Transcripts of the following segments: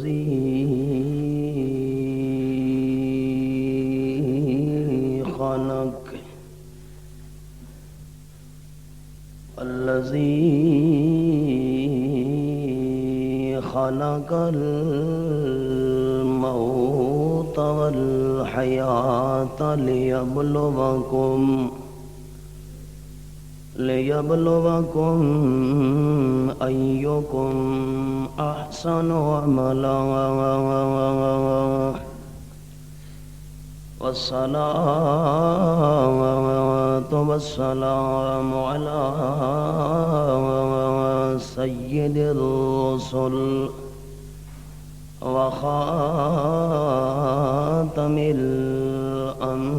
الذي خلق الموت والحياة ليبلوكم أيكم أحسن عملا والصلاة والسلام على سيد الرسل وخاتم الأنبياء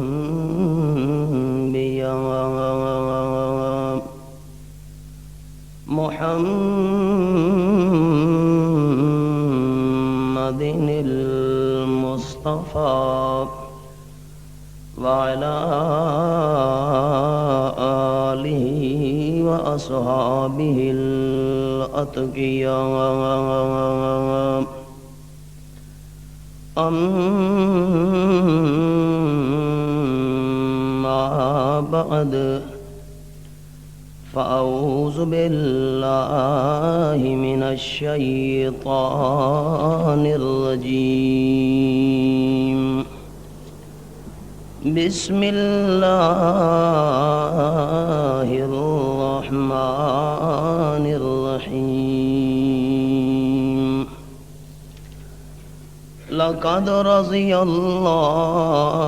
محمد المصطفى وعلى آله وأصحابه الأتقياء أما بعد فأعوذ بالله من الشيطان الرجيم بسم الله الرحمن الرحيم لقد رضي الله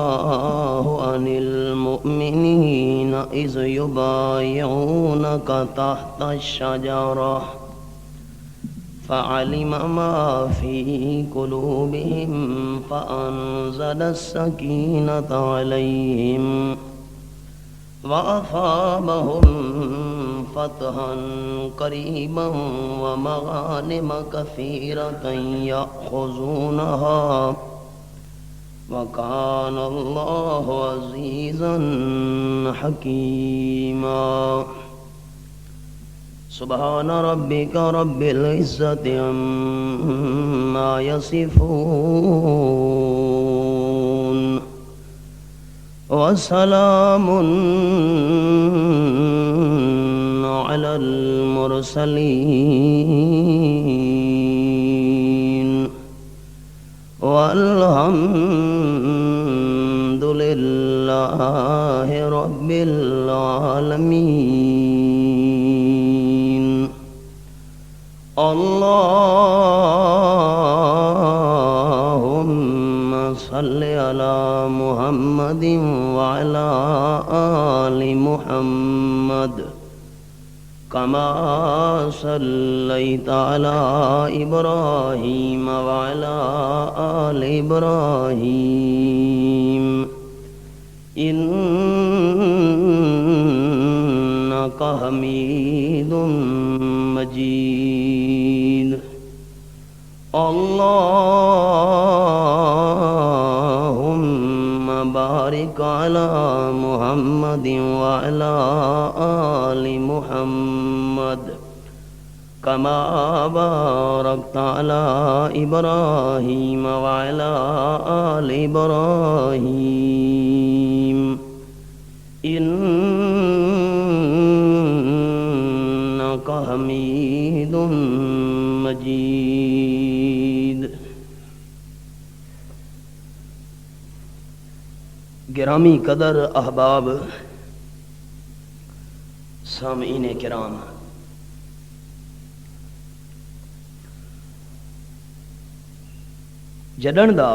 عن المؤمنين إذ يبايعونك تحت الشجرة فعلم ما في قلوبهم فأنزل السكينة عليهم وأصابهم فتحا قريبا ومغانم كثيرة يأخذونها وكان الله عزيزا حكيما سبحان ربك رب العزة عما يصفون وسلام على المرسلين والحمد لله رب العالمين اللهم صل على محمد وعلى آل محمد كما صليت على إبراهيم وعلى آل إبراهيم إنك حميد مجيد اللهم بارك على محمد وعلى آل محمد كما باركت على إبراهيم وعلى آل إبراهيم إنك حميد مجيد گرامی قدر احباب سامعین کرام، جڈن دا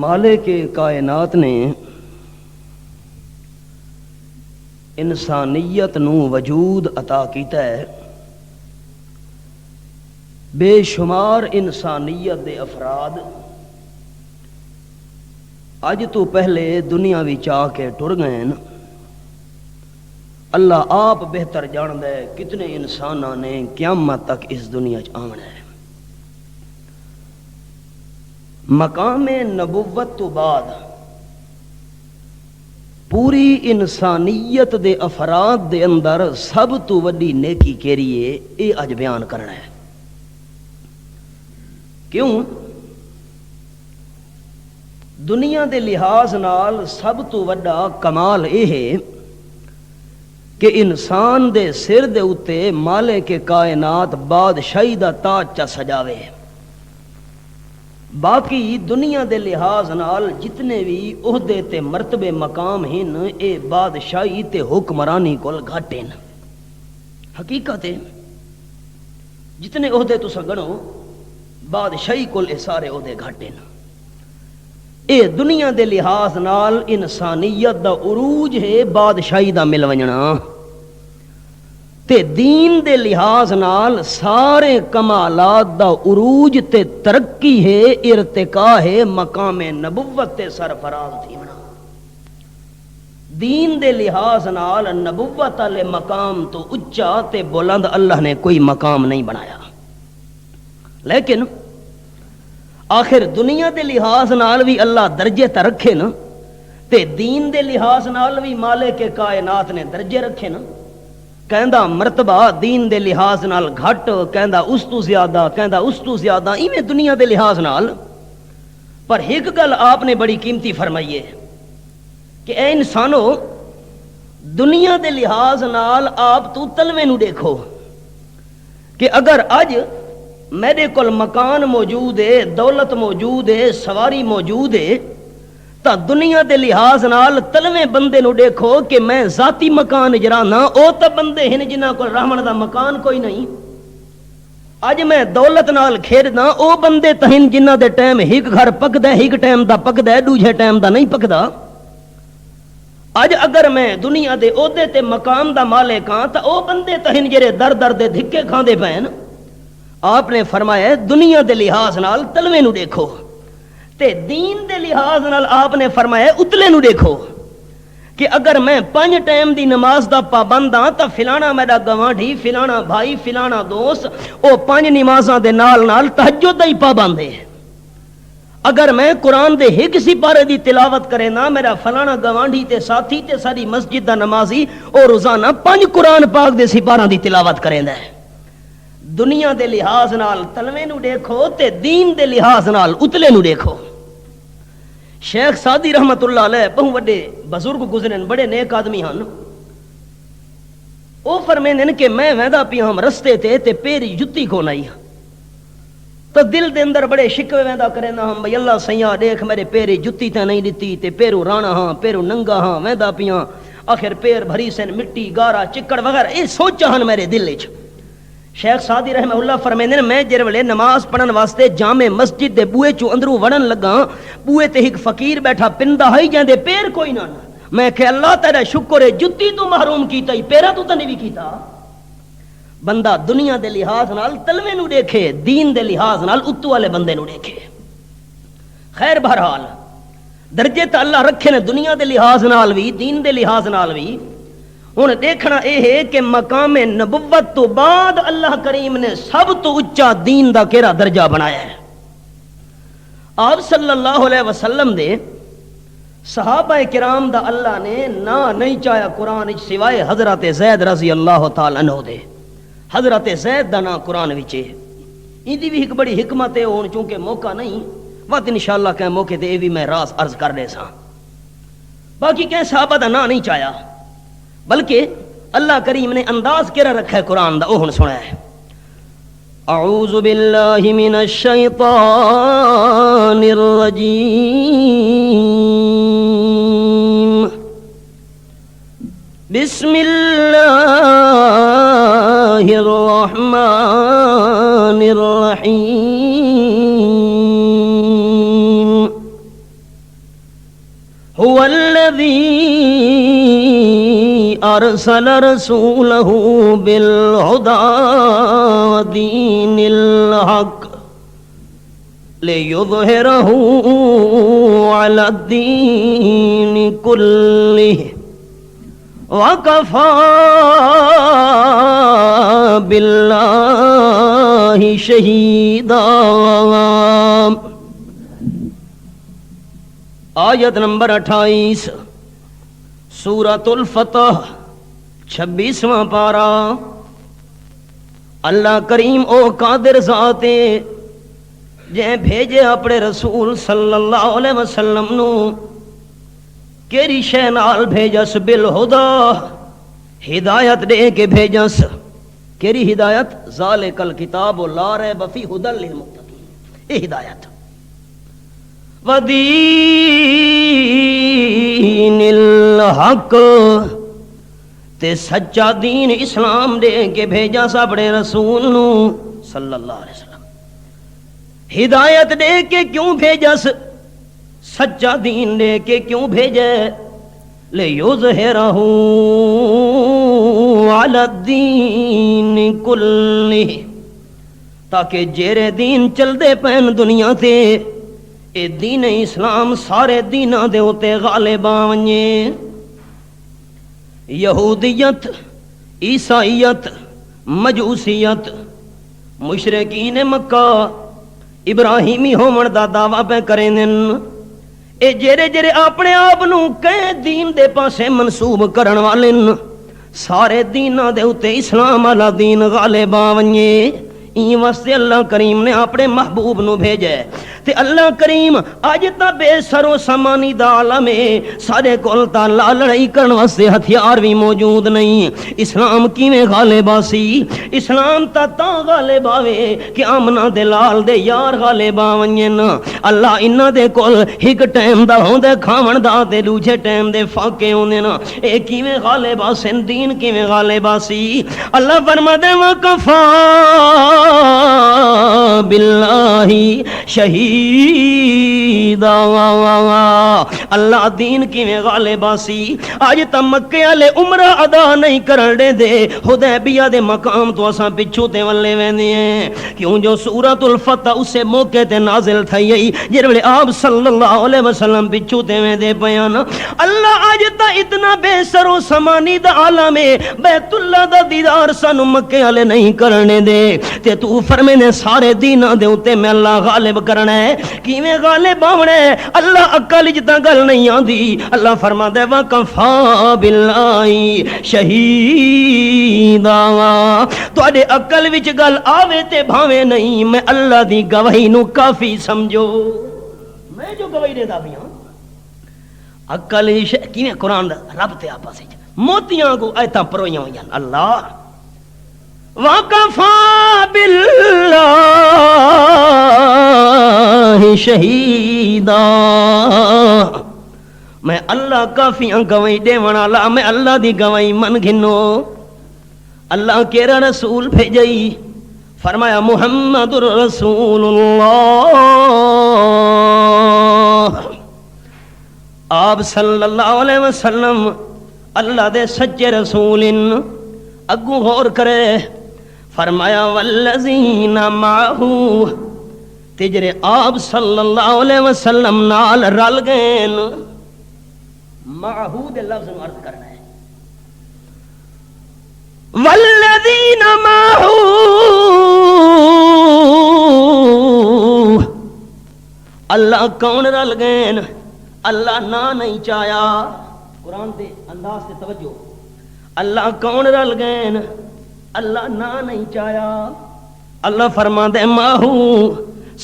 مالک کائنات نے انسانیت نو وجود عطا کیتا ہے، بے شمار انسانیت دے افراد اج تو پہلے دنیا وچ آ کے ٹر گئے، اللہ آپ بہتر جاندا ہے کتنے انساناں نے قیامت تک اس دنیا چ آونا ہے۔ مقام نبوت تو بعد پوری انسانیت دے افراد دے اندر سب تو وڈی نیکی کیری ہے، یہ اج بیان کرنا ہے۔ کیوں؟ دنیا دے لحاظ نال سب تو وڈا کمال یہ ہے کہ انسان دے سر دے اتے مالک کائنات بادشاہی دا تاج چا سجاوے. باقی دنیا دے لحاظ نال جتنے بھی عہدے تے مرتبے مقام ہن اے بادشاہی تے حکمرانی کول گھٹ ہن. حقیقت ہے جتنے عہدے تساں گنو بادشاہی کول اے سارے عہدے گھٹ ہن. اے دنیا دے لحاظ نال انسانیت دا عروج ہے بادشاہی دا مل ونجنا، تے دین دے لحاظ نال سارے کمالات دا عروج تے ترقی ہے، ارتقاء ہے مقام نبوت تے سرفراز تھیونا. دین دے لحاظ نال نبوت والے مقام تو اچا تے بلند اللہ نے کوئی مقام نہیں بنایا. لیکن آخر دنیا دے لحاظ نال بھی اللہ درجے تے رکھے نا، تے دین دے لحاظ نال بھی مالک کائنات نے درجے رکھے نا. کہندا مرتبہ دین دے لحاظ نال گھٹ، کہندا اس تو زیادہ، کہندا اس تو زیادہ، ایویں دنیا دے لحاظ نال. پر ایک گل آپ نے بڑی قیمتی فرمائی ہے کہ اے انسانو، دنیا دے لحاظ نال آپ تو تلوے نو دیکھو کہ اگر اج میرے کول مکان موجود ہے، دولت موجود ہے، سواری موجود ہے، تا دنیا دے لحاظ نال تلویں بندے نو دیکھو کہ میں ذاتی مکان جرانا، او تا بندے ہیں جنہاں کول رحمن دا مکان کوئی نہیں. اج میں دولت نال کھیڈنا، او بندے تہن جنہاں دے ٹائم ہک گھر پکدا ہے، ہک ٹائم دا پکدا ہے، دوجے ٹائم دا نہیں پکدا. اج اگر میں دنیا دے عہدے تے مقام دا مالک ہاں تا او بندے تہن جڑے در در دے دھکے کھاندے پین. آپ نے فرمایا دنیا دے لحاظ نال تلوے نو دیکھو، تے دین دے لحاظ نال آپ نے فرمایا اتلے نو دیکھو کہ اگر میں 5 ٹائم دی نماز دا پابند ہاں تا فلانا میرا گوانڈھی، فلانا بھائی، فلانا دوست او 5 نمازاں دے نال نال تہجد دا ہی پابند ہے. اگر میں قرآن دے ایک سپارے دی تلاوت کرے نا، میرا فلانا گوانڈھی تے ساتھی تے ساری مسجد دا نمازی او روزانہ 5 قرآن پاک دے سپاراں دی تلاوت کریندا ہے. دنیا دے لحاظ نال تلوے نو دیکھو تے دین دے لحاظ نال اتلے نو دیکھو. شیخ سعدی رحمت اللہ علیہ بہت بڑے بزرگ گزرے، بڑے نیک آدمی ہن. او فرمیندے کہ میں ویندا پیا ہم رستے تے پیری جُتی کون آئی تو دل دے اندر بڑے شکوے ویندا کرنا ہم بھئی اللہ سیاں دیکھ میرے پیری جُتی تے نہیں دتی، تے پیرو رانا ہاں، پیرو ننگا ہاں، ویندا پیا آخر پیر بھری سن مٹی گارا چکڑ وغیرہ، اے سوچا ہن میرے دل وچ. شیخ سعدی رحمہ اللہ فرمیندے میں جڑے ویلے نماز پڑھن واسطے جامع مسجد دے بوئے چوں اندروں وڑن لگا، بوئے تے ایک فقیر بیٹھا پندا ہئی جاندے پیر کوئی نہ. میں کہ اللہ تیرا شکر ہے جُتی تو محروم کیتا ہی، پیرا تو نہیں بھی کیتا. بندہ دنیا دے لحاظ نال تلوے نو دیکھے، دین دے لحاظ نال اتو والے بندے نو دیکھے. خیر بہرحال درجے تے اللہ رکھے نے دنیا دے لحاظ نال بھی، دین دے لحاظ نال بھی. ہن دیکھنا اے ہے کہ مقام نبوت تو بعد اللہ کریم نے سب تو اچا دین دا کیڑا درجہ بنایا ہے. آپ صلی اللہ علیہ وسلم دے صحابہ کرام دا اللہ نے نہ نہیں چاہیا قرآن وچ سوائے حضرت زید رضی اللہ تعالی عنہ دے. حضرت زید دا نام قرآن وچ ہے. ایندی بھی ایک بڑی حکمت ہے، ہن چونکہ موقع نہیں وقت انشاءاللہ کہ موقع تے اے بھی میں راز عرض کر دے ساں. باقی کہ صحابہ دا نام نہیں چاہیا، بلکہ اللہ کریم نے انداز کیڑا رکھا ہے قرآن دا، او ہن سنا ہے. اعوذ باللہ من الشیطان الرجیم، بسم اللہ الرحمن الرحیم. هو الذی ارسل رسوله بالهدى ودین الحق لیظہرہ علی الدین کلہ وکفی باللہ شہیدا. آیت نمبر 28 سورۃ الفتح 26واں پارہ. اللہ کریم او قادر ذات ہے جے بھیجے اپنے رسول صلی اللہ علیہ وسلم نو کیڑی شے نال بھیجس؟ بالہدا، ہدایت دے کے بھیجس۔ کیڑی ہدایت؟ ذالک الکتاب لا ریب فیہ ھدی للمتقین، یہ ہدایت۔ ودین الحق، تے سچا دین اسلام دے کے بھیجا اپنے رسول نو صلی اللہ علیہ وسلم۔ ہدایت دے کے کیوں بھیجس؟ سچا دین دے کے کیوں بھیجے؟ لِیُظْہِرَہُ عَلَى الدِّینِ کُلِّہ، تاکہ جیرے دین چل دے پین دنیا تے اے دین اسلام سارے دیناں دے ہوتے غالب آونجے۔ یہودیت، عیسائیت، مجوسیت، مشرکین مکہ ابراہیمی ہومن دا دعویٰ پہ کریں دن، اے جیرے جیرے اپنے آپ نو کہیں دین دے پاسے منسوب کرن والن، سارے دیناں دے ہوتے اسلام والا دین غالب آونجے۔ این واسطے اللہ کریم نے اپنے محبوب نو بھیجے تے اللہ کریم اج تا بے سر و سامانی دا عالم ہے، سارے کول تا لڑائی کرن واسطے ہتھیار بھی موجود نہیں۔ اسلام کیویں غالب آسی؟ اسلام تا غالب آوے کہ آمنہ دے لال دے یار غالب آونجن۔ اللہ انہاں دے کول ایک ٹائم دا ہوندے کھاون دا تے دوجے ٹائم دے فاقے ہوندے نا، اے کیویں غالب آسن؟ دین کیویں غالب آسی؟ اللہ فرماتے وکفا باللہ شہیدا، اللہ دین کیویں غالب آسی؟ آج تا مکے والے عمرہ ادا نہیں کرن دے، حدیبیہ دے مقام تو اساں پچھو تے ولے ویندے ہیں، کیوں جو سورۃ الفتح اسے موقع تے نازل تھئی جڑے ویلے آپ صلی اللہ علیہ وسلم پچھو تے ویندے پیاں۔ اللہ آج تا اتنا بے سر و سامانی دا عالم ہے، بیت اللہ دا دیدار سانو مکے والے نہیں کرنے دے، تے تو فرمے نے سارے دیناں دے اوتے میں اللہ غالب کرنا ہے۔ کیویں غالب آونا ہے؟ اللہ عقل وچ تاں گل نہیں آندی۔ اللہ فرماتا ہے وَکَفَا بِاللَّهِ شَہِیدًا، تواڈے عقل وچ گل آوے تے بھاوے نہیں، میں اللہ دی گواہی نو کافی سمجھو۔ میں جو گواہی دیندا پیاں عقل کیویں قرآن دا رب تے آپس وچ موتیاں کو آیتاں پروئیاں ہوئیاں۔ اللہ وَكَفَى بِاللَّهِ شَهِيدًا، میں اللہ کافی گواہی دیون والا، میں اللہ دی گواہی من گھنو۔ اللہ کیڑا رسول بھیجئی؟ فرمایا محمد رسول اللہ۔ آپ صلی اللہ علیہ وسلم اللہ دے سچے رسول۔ اگوں غور کرے، فرمایا والذین معہ، تجرے آپ صلی اللہ علیہ وسلم نال رل گئے۔ معہ دے لفظ عرض کرنا ہے، والذین معہ، اللہ کون رل گئے؟ اللہ نہ نہیں چاہیا۔ قرآن دے انداز سے توجہ، اللہ کون رل گئے؟ اللہ نہ نہیں چاہیا۔ اللہ فرماندے ماہو،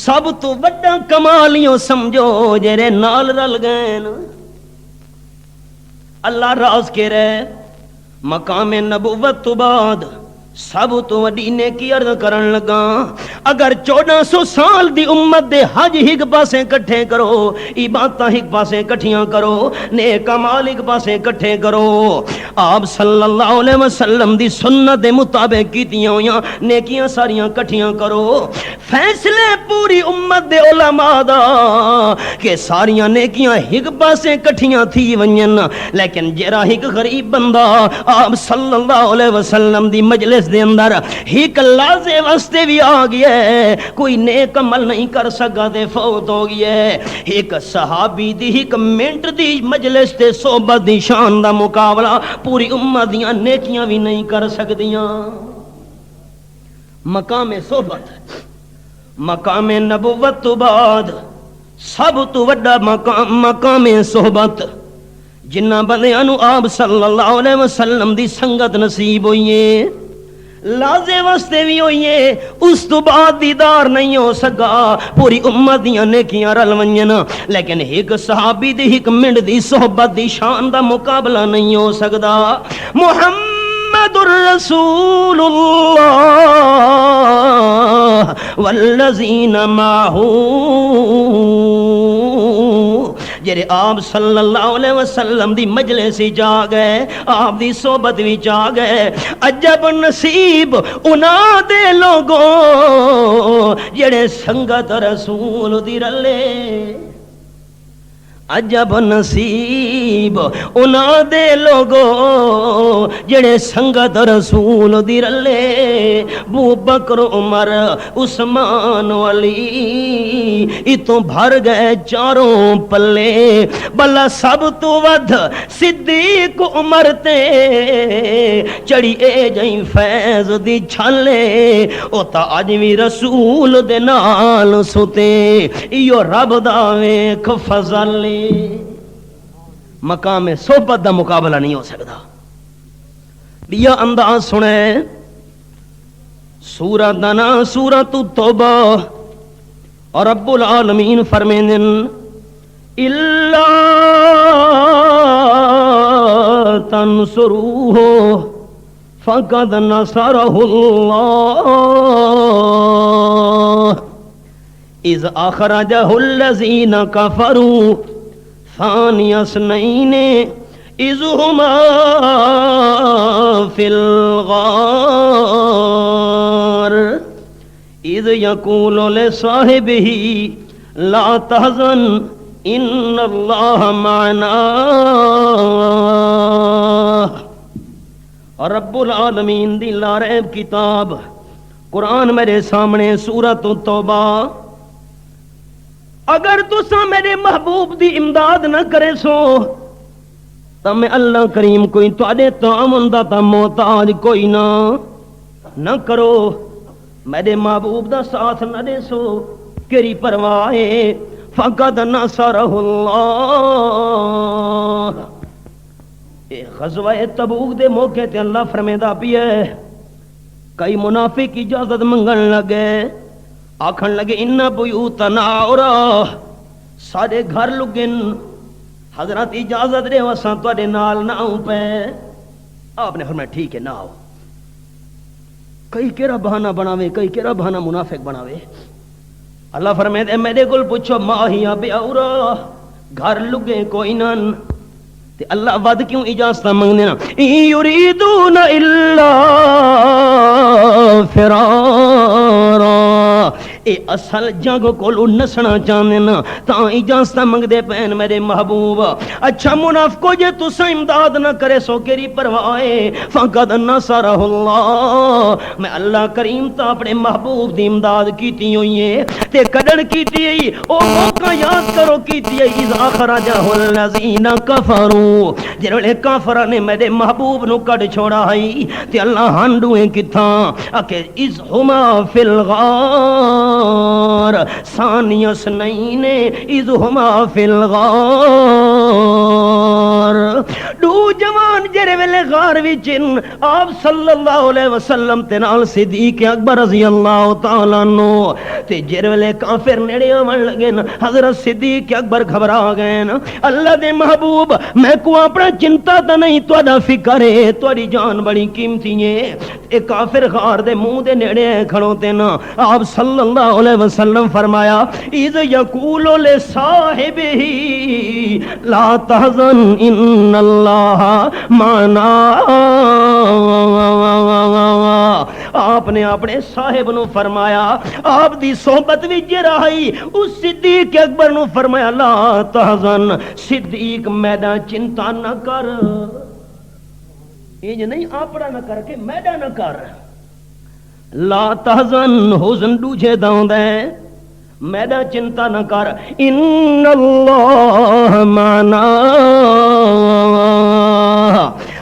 سب تو بڑا کمالیوں سمجھو جڑے نال رل گئے۔ اللہ راز کے رہے مقام نبوت تو بعد سب تو وڈی نیکی عرض کرن لگا، اگر 1400 سال دی امت دے حج ایک پاسے کٹھے کرو، عبادتاں ایک پاسے کٹھیاں کرو، نیک اعمال ایک پاسے کٹھے کرو، آپ صلی اللہ علیہ وسلم دی سنت دے مطابق کیتیاں ہویاں نیکیاں ساریاں کٹھیاں کرو، فیصلے پوری امت دے علماء دا کہ ساریاں نیکیاں ایک پاسے کٹھیاں تھی ونجن، لیکن جرا ایک غریب بندہ آپ صلی اللہ علیہ وسلم دی مجلس دے اندر ایک لازے واسطے بھی آ گیا ہے، کوئی نیک عمل نہیں کر سکا تے فوت ہو گیا ہے۔ ایک صحابی دی ایک منٹ دی مجلس تے صحبت دی شان دا مقابلہ پوری امت دیاں نیکیاں بھی نہیں کر سکدیاں۔ مقام صحبت، مقام نبوت تو بعد سب تو وڈا مقام صحبت، جنہ بندیاں نو آپ صلی اللہ علیہ وسلم دی سنگت نصیب ہوئی ہے، لازے واسطے بھی ہوئیے اس تو بعد دیدار نہیں ہو سکا پوری امت دیاں نیکیاں رل ونجن لیکن ایک صحابی دی ایک منٹ دی صحبت دی شان دا مقابلہ نہیں ہو سکدا محمد الرسول اللہ والذین معہو جڑے آپ صلی اللہ علیہ وسلم دی مجلس جا گئے آپ دی صحبت بھی جا گئے عجب نصیب انہاں دے لوگوں جڑے سنگت رسول دی رلے عجب نصیب انہاں دے لوگوں جڑے سنگت رسول دی رلے ابو بکر عمر عثمان علی اتوں بھر گئے چاروں پلے بلا سب تو ود صدیق عمر تے چڑی اے جائیں فیض دی چھلے او تا اج وی رسول دے نال ستے ایو رب دا ویکھ فضل مقام صحبت دا مقابلہ نہیں ہو سکتا بیا انداز سنے سورہ دنا سورۃ التوبہ اور رب العالمین فرمیندن الا تنصروہ فقد نصرہ اللہ اذ اخرجہ الذین کفروا ثانی اثنین اذ ہما فی الغار اذ یقول لصاحبہ لا تحزن ان اللہ معنا اور رب العالمین دی لا ریب کتاب قرآن میرے سامنے سورۃ التوبہ اگر تساں میرے محبوب دی امداد نہ کرے سو تو میں اللہ کریم کوئی تواڈے تعاون دا تا محتاج کوئی نہ کرو میرے محبوب دا ساتھ نہ دے سو کیری پرواہ ہے فقد نصرہ اللہ اے غزوہ تبوک دے موقع تے اللہ فرمیدا پیا ہے کئی منافق اجازت منگن لگے آکھن لگے ان بیوتنا عورا سارے گھر لگن حضرت اجازت دے وساں تواڈے نال نہ آؤں پے آپ نے فرمایا ٹھیک ہے نہ آؤ کئی کیڑا بہانہ بناوے کئی کیڑا بہانہ منافق بناوے اللہ فرمائے دے میرے کول پوچھو ماہیا بے عورا گھر لگے کوئی نہ تے اللہ ود کیوں اجازت منگنے نا یریدون الا فرارا اے اصل جنگ کولو نسنا چاہنے نا تا اجازت منگ دے پین میرے محبوب اچھا منافقو جے تسا امداد نہ کرے سو کیری پروائے فقد نصرہ اللہ میں اللہ کریم تا اپنے محبوب دی امداد کیتی ہوئی ہے تے کڈن کیتی ہے او موقع یاد کرو کیتی ہے اذ اخرجہ الذین کفروا جنہوں کافرہ نے میرے محبوب نو کڈ چھوڑا ہے تے اللہ ہنڈویں کتھاں اکے اذ ہما فی الغار ثانی اثنین اذ ہما فی الغار دو جوان جڑے ویلے غار وچ آپ صلی اللہ علیہ وسلم تے نال صدیق اکبر رضی اللہ تعالی عنہ تے جڑے ویلے کافر نیڑے آون لگے حضرت صدیق اکبر گھبرا گئے اللہ دے محبوب میں کو اپنا چنتا تے نہیں تہاڈا فکر ہے تہاڈی جان بڑی قیمتی ہے اے کافر غار دے منہ دے نیڑے کھڑوتے نا آپ صلی اللہ علیہ وسلم فرمایا اذ یقول لصاحبہ لا تحزن ان اللہ معنا آپ نے اپنے صاحب نو فرمایا آپ دی صحبت وچ رہی اس صدیق اکبر نو فرمایا لا تحزن صدیق میدان چنتا نہ کر یہ نہیں آپڑا نہ کر کے میدان نہ کر لا تحزن حزن دوجے داؤں دے میدان چنتا نہ کر ان اللہ معنا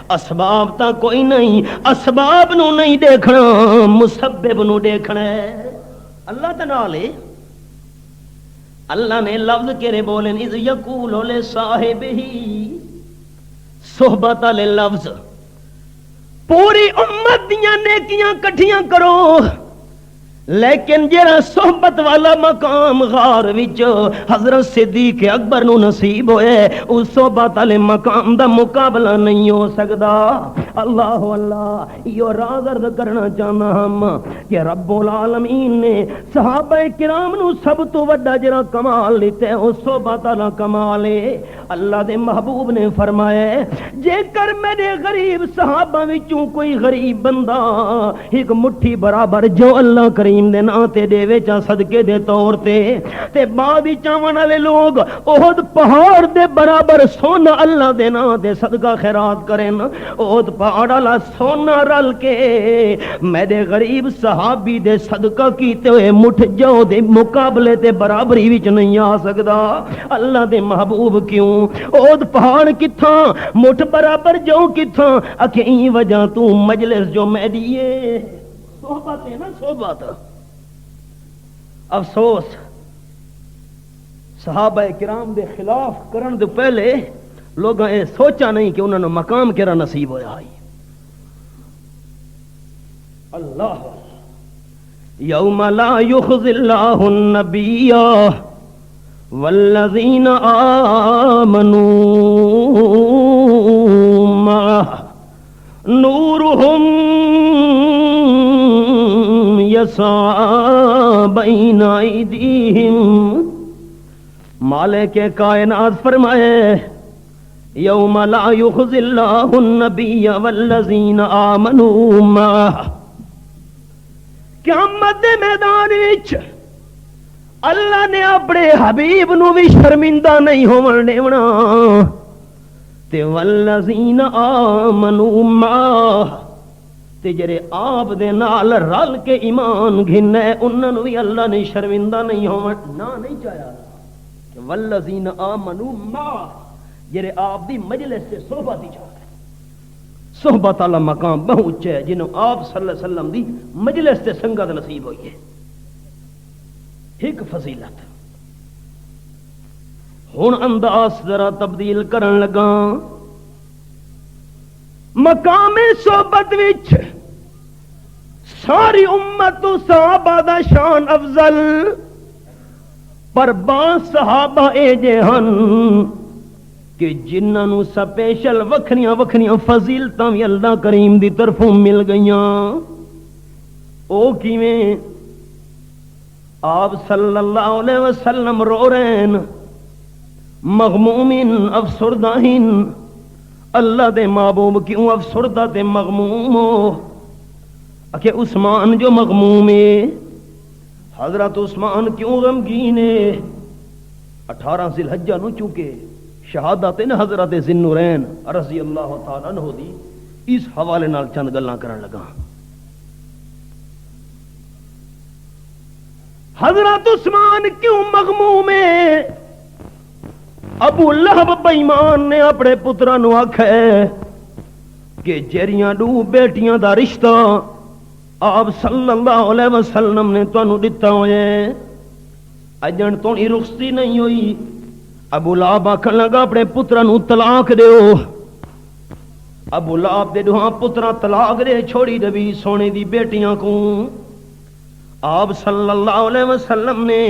اسباب تا کوئی نہیں اسباب نو نہیں دیکھنا مسبب نو دیکھنا ہے اللہ تعالی اللہ نے لفظ کیرے بولے اذ یقول لصاحبہ صحبت والے لفظ پوری امت دیاں نیکیاں کٹھیاں کرو، لیکن جڑا صحبت والا مقام غار وچ حضرت صدیق اکبر نو نصیب ہوئے، اس صحبت والے مقام دا مقابلہ نہیں ہو سکدا۔ اللہ اللہ، یہ راز عرض کرنا چاہنا ہم کہ رب العالمین نے صحابہ کرام نو سب تو وڈا جڑا کمال دیتا ہے وہ صحبت والا کمال ہے۔ اللہ دے محبوب نے فرمایا جے کر میرے غریب صحابہ وچوں کوئی غریب بندہ ایک مٹھی برابر جو اللہ کریم دے نا تے دے وچا صدقے دے طور تے بعد چاون والے لوگ احد پہاڑ دے برابر سونا اللہ دے نا تے صدقہ خیرات کرن، احد پہاڑ والا سونا رل کے میرے غریب صحابی دے صدقہ کیتے ہوئے مٹھ جو دے مقابلے تے برابری وچ نہیں آ سکدا۔ اللہ دے محبوب کیوں احد پہاڑ کتھاں مٹھ برابر جو کتھاں، اکھیں وجہ تو مجلس جو میں دیے صحبت ہے نا، صحبت۔ افسوس صحابہ کرام دے خلاف کرن دے پہلے لوگاں یہ سوچا نہیں کہ انہوں نے مقام کیڑا نصیب ہویا ہے۔ اللہ یوم لا یخزی اللہ النبی والذین آمنوا معہ نورہم یسعی بین ایدیہم۔ مالک کائنات فرمائے یوم لا یخزی اللہ النبی والذین آمنوا معہ، قیامت دے میدان وچ اللہ نے اپنے حبیب نو بھی شرمندہ نہیں ہون دیونا تے والذین آمنوا معہ، تے جڑے آپ دے نال رل کے ایمان گھنے انہاں نو بھی اللہ نے شرمندہ نہیں ہون نہیں چاہیا کہ والذین آمنوا معہ، جڑے آپ دی مجلس سے صحبت ہی چاہے۔ صحبت والا مقام بہت اونچا ہے جنہوں آپ صلی اللہ علیہ وسلم دی مجلس سے سنگت نصیب ہوئی ہے، ایک فضیلت۔ ہن انداز ذرا تبدیل کرن لگا، مقام صحبت وچ ساری امت تو صحابہ دا شان افضل، پر بعض صحابہ اے جے ہن کہ جنہاں نو سپیشل وکھریاں وکھریاں فضیلتاں بھی اللہ کریم دی طرفوں مل گئیاں۔ او کیویں؟ آپ صلی اللہ علیہ وسلم رو رہے ہیں مغمومین افسردہین، اللہ دے محبوب کیوں افسردہ تے مغموم ہو؟ کہ عثمان جو مغموم ہے، حضرت عثمان کیوں غمگین ہے؟ 18 ذی الحجہ نو چونکہ شہادت نا حضرت ذی-النورین رضی اللہ تعالی عنہ دی، اس حوالے نال چند گلاں کرن لگا۔ حضرت عثمان کیوں مغموم ہے؟ ابو لہب بے ایمان نے اپنے پتراں نو آکھے کہ جیریاں دو بیٹیاں دا رشتہ آپ صلی اللہ علیہ وسلم نے تانوں دتا ہوئے اجن تو رخصتی نہیں ہوئی۔ ابو لہب آکھن لگا اپنے پتراں نو طلاق دیو۔ ابو لہب دے دوہاں پتراں طلاق دے چھوڑی دبی سونے دی بیٹیاں کو۔ آپ صلی اللہ علیہ وسلم نے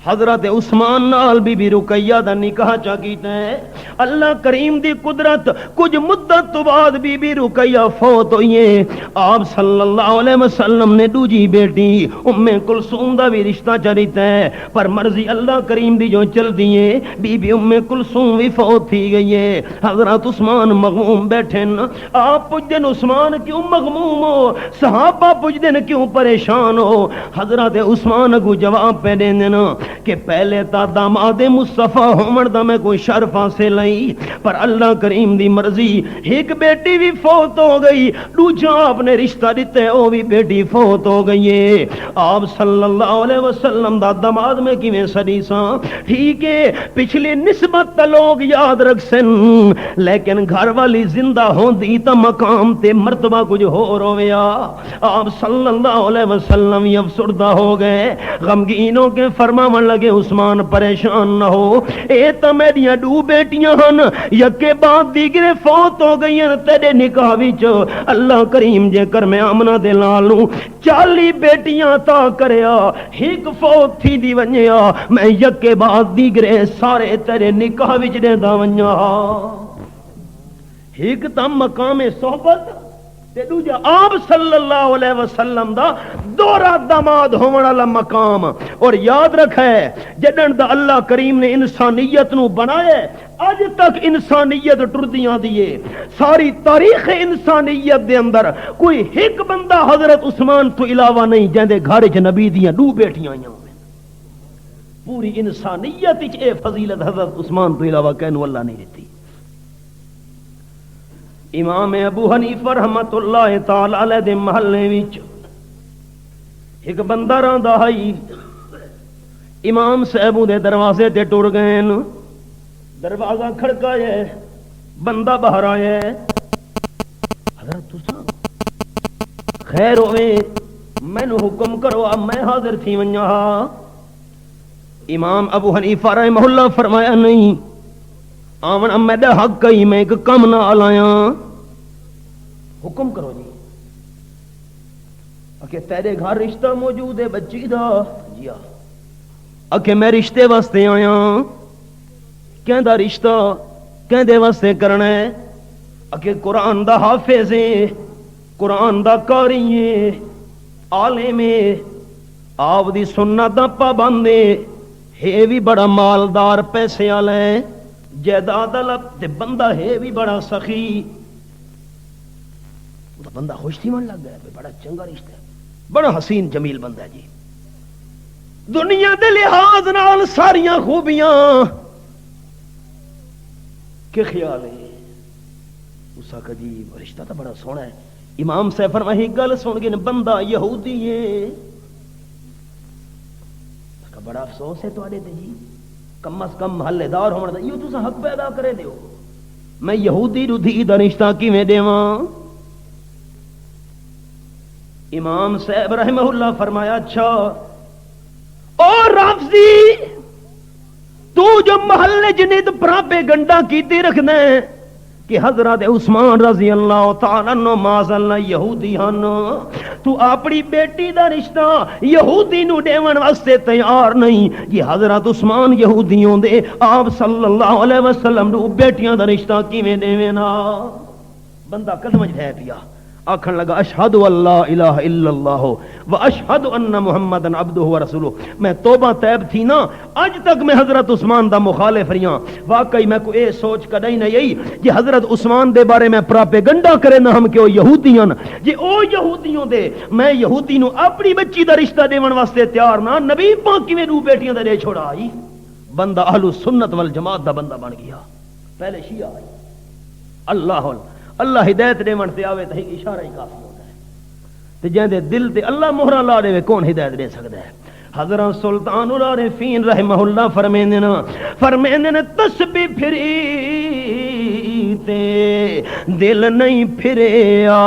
حضرت عثمان نال بی بی رقیہ دا نکاح چا کیتا ہے۔ اللہ کریم دی قدرت کچھ مدت تو بعد بی بی رقیہ فوت ہوئی ہے۔ آپ صلی اللہ علیہ وسلم نے دوجی بیٹی ام کلثوم دا بھی رشتہ چریتا ہے، پر مرضی اللہ کریم دی جو چل دی ہے بی بی ام کلثوم بھی فوت تھی گئی ہے۔ حضرت عثمان مغموم بیٹھن۔ آپ پوچھ دن عثمان کیوں مغموم ہو؟ صحابہ پوچھ دن کیوں پریشان ہو؟ حضرت عثمان کو جواب پہ دین دینا کہ پہلے تا داماد مصطفیٰ ہومن دا میں کوئی شرف حاصل نہیں، پر اللہ کریم دی مرضی ایک بیٹی بھی فوت ہو گئی، دوجا آپ نے رشتہ دیتے ہیں وہ بھی بیٹی فوت ہو گئی ہے۔ آپ صلی اللہ علیہ وسلم دا داماد میں کیویں سدیساں ٹھیک ہے پچھلی نسبت تا لوگ یاد رکھ سن، لیکن گھر والی زندہ ہوندی تا مقام تے مرتبہ کچھ ہور ہویا۔ آپ صلی اللہ علیہ وسلم افسردہ ہو گئے، غمگین ہو کے فرماون لگے عثمان پریشان نہ ہو، اے تو میریاں 2 بیٹیاں ہن، یکے بعد دیگرے فوت ہو گئی ہیں، تیرے نکاح وچ اللہ کریم جے کر میں آمنہ دے نال 40 بیٹیاں تا کریا، ایک فوت تھی دی ونجیا، میں یکے بعد دیگرے سارے تیرے نکاح وچ دیندا ونجا۔ ایک تم مقام صحبت تے دوجا آپ صلی اللہ علیہ وسلم دا دورہ داماد ہون والا مقام۔ اور یاد رکھے جدن دا اللہ کریم نے انسانیت نو بنایا، اج تک انسانیت ٹردیاں دیے، ساری تاریخ انسانیت دے اندر کوئی ایک بندہ حضرت عثمان تو علاوہ نہیں جن دے گھر وچ نبی دیاں 2 بیٹیاں آئیاں ہوئے۔ پوری انسانیت وچ اے فضیلت حضرت عثمان تو علاوہ کینو اللہ نہیں دیتی۔ امام ابو حنیفہ رحمت اللہ تعالی علیہ دے محلے وچ ایک بندہ رہندا ہے، امام صاحب دے دروازے تے ٹر گئے، دروازہ کھڑکایا، بندہ باہر آیا، حضرت تساں خیر ہوئے مینوں حکم کرو میں حاضر تھی ونجا۔ امام ابو حنیفہ رحمہ اللہ فرمایا نہیں آونا میرا حق کئی میں ایک کم نہ آلایا، حکم کرو جی۔ کہ تیرے گھر رشتہ موجود ہے بچی دا؟ جی ہاں۔ کہ میں رشتے واسطے آیا، کہندا رشتہ کہندے واسطے کرنا ہے؟ کہ قرآن دا حافظ ہے، قرآن دا قاری ہے، عالم ہے، آپ دی سنت دا پابند ہے بھی بڑا مالدار پیسے والا ہے، جائیداد تے بندہ ہے بھی بڑا سخی۔ بندہ خوش تھی من لگ گیا، بڑا چنگا رشتہ ہے، بڑا حسین جمیل بندہ ہے جی، دنیا دے لحاظ نال ساریاں خوبیاں، کہ خیال ہے اس کا جی رشتہ تو بڑا سونا ہے۔ امام صاحب فرمائے گل سن کے بندہ یہودی ہے، بڑا افسوس ہے تواڈے تے جی، کم از کم محلے دار ہونا دا یہ تساں حق پیدا کرے دیو، میں یہودی نو دھی دا رشتہ کیویں دیواں؟ امام صاحب رحمہ اللہ فرمایا اچھا او رافضی تو جو محلے جنید پراپے گنڈا کیتی رکھنا ہے کہ حضرت عثمان رضی اللہ تعالیٰ عنہ معاذ اللہ یہودی ہن، تو اپنی بیٹی دا رشتہ یہودی نو دیون واسطے تیار نہیں، یہ حضرت عثمان یہودیوں دے آپ صلی اللہ علیہ وسلم نو بیٹیاں دا رشتہ کیویں دیویں نا؟ بندہ قدم وچ ہے پیا، آکھن لگا اشہد اللہ الہ الا اللہ و اشہد ان محمدن عبدہ و رسولہ۔ میں توبہ طیب تھی نا، اج تک میں حضرت عثمان دا مخالف رہیاں، واقعی میں کو اے سوچ کدی نہیں آئی جی حضرت عثمان دے بارے میں پراپیگنڈا کرے نہ ہم کہ وہ یہودیاں جی او یہودیوں دے میں یہودی نو اپنی بچی دا رشتہ دیون واسطے تیار نہ، نبی پاک کیویں 2 بیٹیاں دا دے چھوڑا آئی؟ بندہ اہل سنت والجماعت دا بندہ بن گیا، پہلے شیعہ آئی۔ اللہ ہدایت دیون تے آوے تے اشارہ ہی کافی ہوتا ہے، تے جہاں دے دل تے اللہ مہراں لا دے کون ہدایت دے سکتا ہے؟ حضرت سلطان العارفین رحمہ اللہ فرمیندے نے تسبیح پھری تے دل نہیں پھریا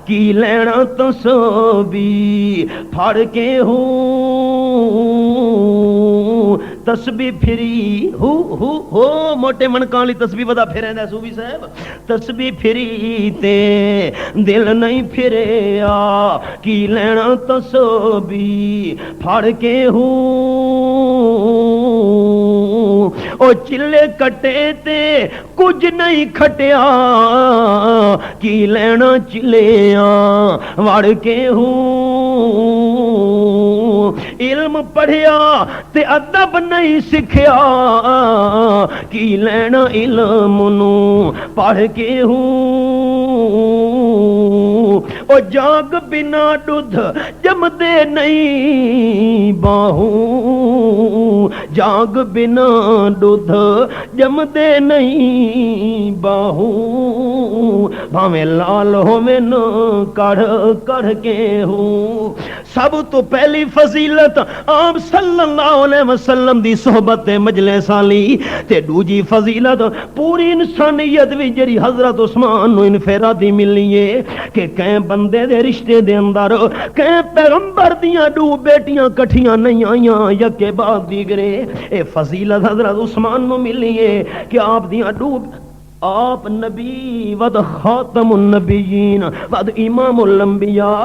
کی لینا تسبیح پھڑ کے ہوں تسبیح پھری ہو موٹے منکاں والی تسبیح ودا پھریندا صوفی صاحب، تسبیح پھری تے دل نہیں پھریا کی لینا تسبیح پھڑ کے ہوں او چلے کٹے تے کچھ نہیں کھٹیا کی لینا چلیاں وڑ کے ہوں، علم پڑھیا تے ادب نہیں سکھیا کی لینا علم نو پڑھ کے ہوں، او جاگ بنا دودھ جمدے نہیں باہوں، جاگ بنا دودھ جمدے نہیں باہوں، بھاویں لال ہوویں کڑھ کڑھ کے ہوں، سب تو پہلی فضیلت آپ صلی اللہ علیہ وسلم دی صحبت مجلس والی تے دوجی فضیلت پوری انسانیت وچ جڑی حضرت عثمان نو انفرادی ملی ہے کہ کہیں بندے دے رشتے دے اندر کہیں پیغمبر دیاں دو بیٹیاں کٹھیاں نہیں آئیاں یکے بعد دیگرے اے فضیلت حضرت عثمان نو ملی ہے کہ آپ دیاں دو آپ نبی ود خاتم النبیین ود امام الانبیاء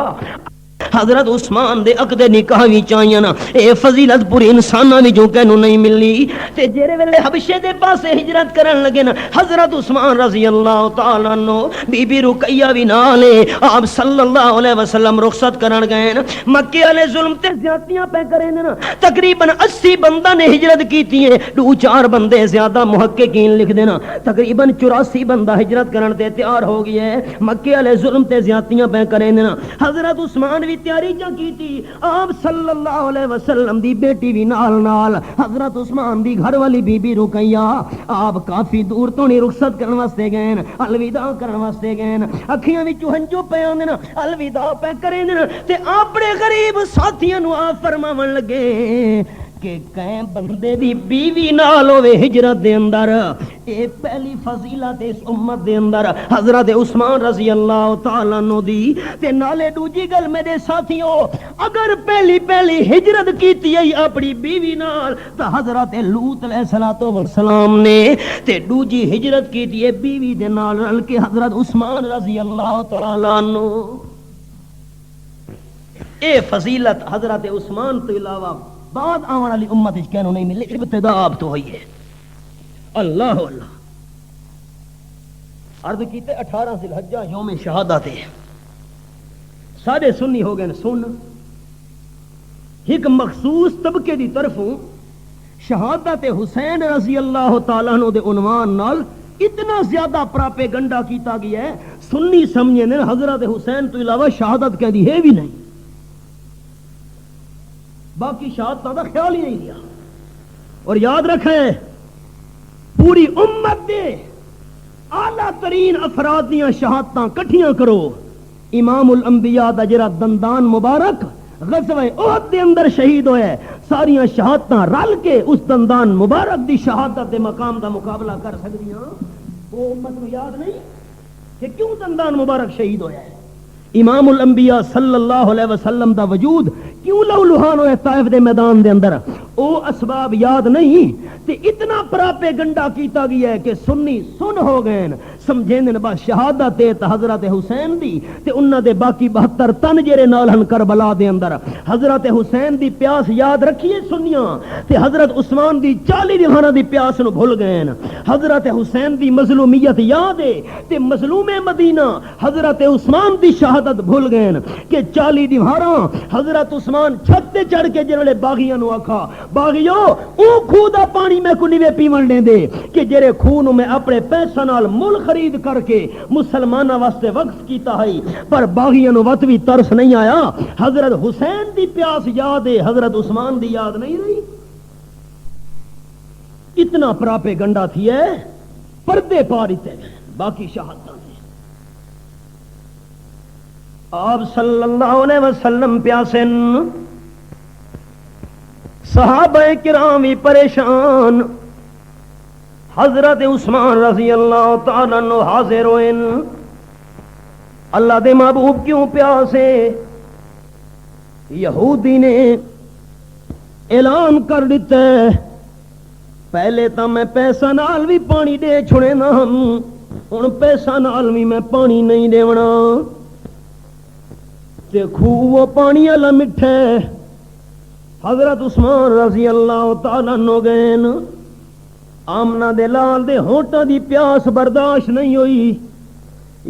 حضرت عثمان دے عقد نکاح وچ آئیاں نا اے فضیلت پوری انساناں وچوں کینوں نہیں ملنی تے جڑے ویلے حبشے دے پاسے ہجرت کرن لگے نا حضرت عثمان رضی اللہ تعالی عنہ بی بی رقیہ وی نال آپ صلی اللہ علیہ وسلم رخصت کرن گئے نا مکے والے ظلم تے زیادتیاں پہ کرے نا تقریباً 80 بندہ نے ہجرت کیتی ہے 2-4 بندے زیادہ محققین لکھ دینا تقریباً 84 بندہ ہجرت کرن تے تیار ہو گیا ہے مکے والے ظلم تے زیادتیاں پہ کرے نا حضرت عثمان بھی تیاری جا کی تھی آپ صلی اللہ علیہ وسلم دی بیٹی بھی نال حضرت عثمان دی گھر والی بی بی رقیہ آپ کافی دور تو نہیں رخصت کرن واسطے گئے الوداع کرن واسطے گئے اکھیاں وچوں ہنجو پے آندے نا الوداع پے کرے تے اپنے غریب ساتھیاں نو آپ فرماون لگے کہ کہیں بندے دی بیوی نال ہوے ہجرت دے اندر اے پہلی فضیلت اس امت دے اندر حضرت عثمان رضی اللہ تعالی عنہ دی تے نالے دوجی گل میرے ساتھیوں اگر پہلی ہجرت کیتی ہے اپنی بیوی نال تے حضرت لوط علیہ السلام نے تے دوجی ہجرت کیتی ہے بیوی دے نال رل کے حضرت عثمان رضی اللہ تعالی عنہ اے فضیلت حضرت عثمان تو علاوہ بعد آنے والی امت اس کہنوں نہیں ملے ابتدا آپ تو ہوئی ہے اللہ اللہ عرض کیتے 18 ذی الحجہ یوم شہادت ہے سارے سنی ہو گئے سن ایک مخصوص طبقے دی طرفوں شہادت حسین رضی اللہ تعالیٰ عنہ دے عنوان نال اتنا زیادہ پراپیگنڈا کیتا گیا ہے سنی سمجھے نے حضرت حسین تو علاوہ شہادت کہہ دی ہے بھی نہیں باقی شہادتوں کا خیال ہی نہیں لیا اور یاد رکھیں پوری امت دے اعلیٰ ترین افراد دیاں شہادتاں کٹھیاں کرو امام الانبیاء دا جڑا دندان مبارک غزوہ احد دے اندر شہید ہوئے ساریاں شہادتاں رل کے اس دندان مبارک دی شہادت دے مقام دا مقابلہ کر سکدیاں وہ امت کو یاد نہیں کہ کیوں دندان مبارک شہید ہویا ہے امام الانبیاء صلی اللہ علیہ وسلم دا وجود کیوں لو لہان ہوئے طائف دے میدان دے اندر او اسباب یاد نہیں تے اتنا پراپیگنڈا کیتا گیا ہے کہ سنی سن ہو گئے سمجھیں بس شہادت حضرت حسین دی تے انہاں دے باقی 72 تن جڑے نال ہن کربلا دے اندر حضرت حسین دی پیاس یاد رکھیے سنیاں تے حضرت عثمان دی 40 دیواناں دی پیاس نو بھول گئے حضرت حسین دی مظلومیت یاد ہے تے مظلوم مدینہ حضرت عثمان دی شہادت بھول گئے کہ 40 دیواراں حضرت عثمان چھت تے چڑھ کے جڑے باغیاں نو آکھا باغیو او خو دا پانی میں کو نہیں پیون دے دے کہ جڑے خو نو میں اپنے پیسے نال مل خرید کر کے مسلماناں واسطے وقف کیتا ہے پر باغیاں نو وت بھی ترس نہیں آیا حضرت حسین دی پیاس یاد ہے حضرت عثمان دی یاد نہیں رہی اتنا پراپیگنڈا تھی ہے پردے پار دیتے گئے باقی شہادتاں آپ صلی اللہ علیہ وسلم پیاسن صحابہ کرام بھی پریشان حضرت عثمان رضی اللہ تعالیٰ عنہ حاضر ہوئے اللہ دے محبوب کیوں پیاسے یہودی نے اعلان کر دیتا ہے پہلے تو میں پیسہ نال بھی پانی دے چھڑے نا ہن پیسہ نال بھی میں پانی نہیں دیونا تے خوہ پانی والا مٹھے حضرت عثمان رضی اللہ تعالیٰ عنہ گئے آمنہ دے لال دے ہونٹاں دی پیاس برداشت نہیں ہوئی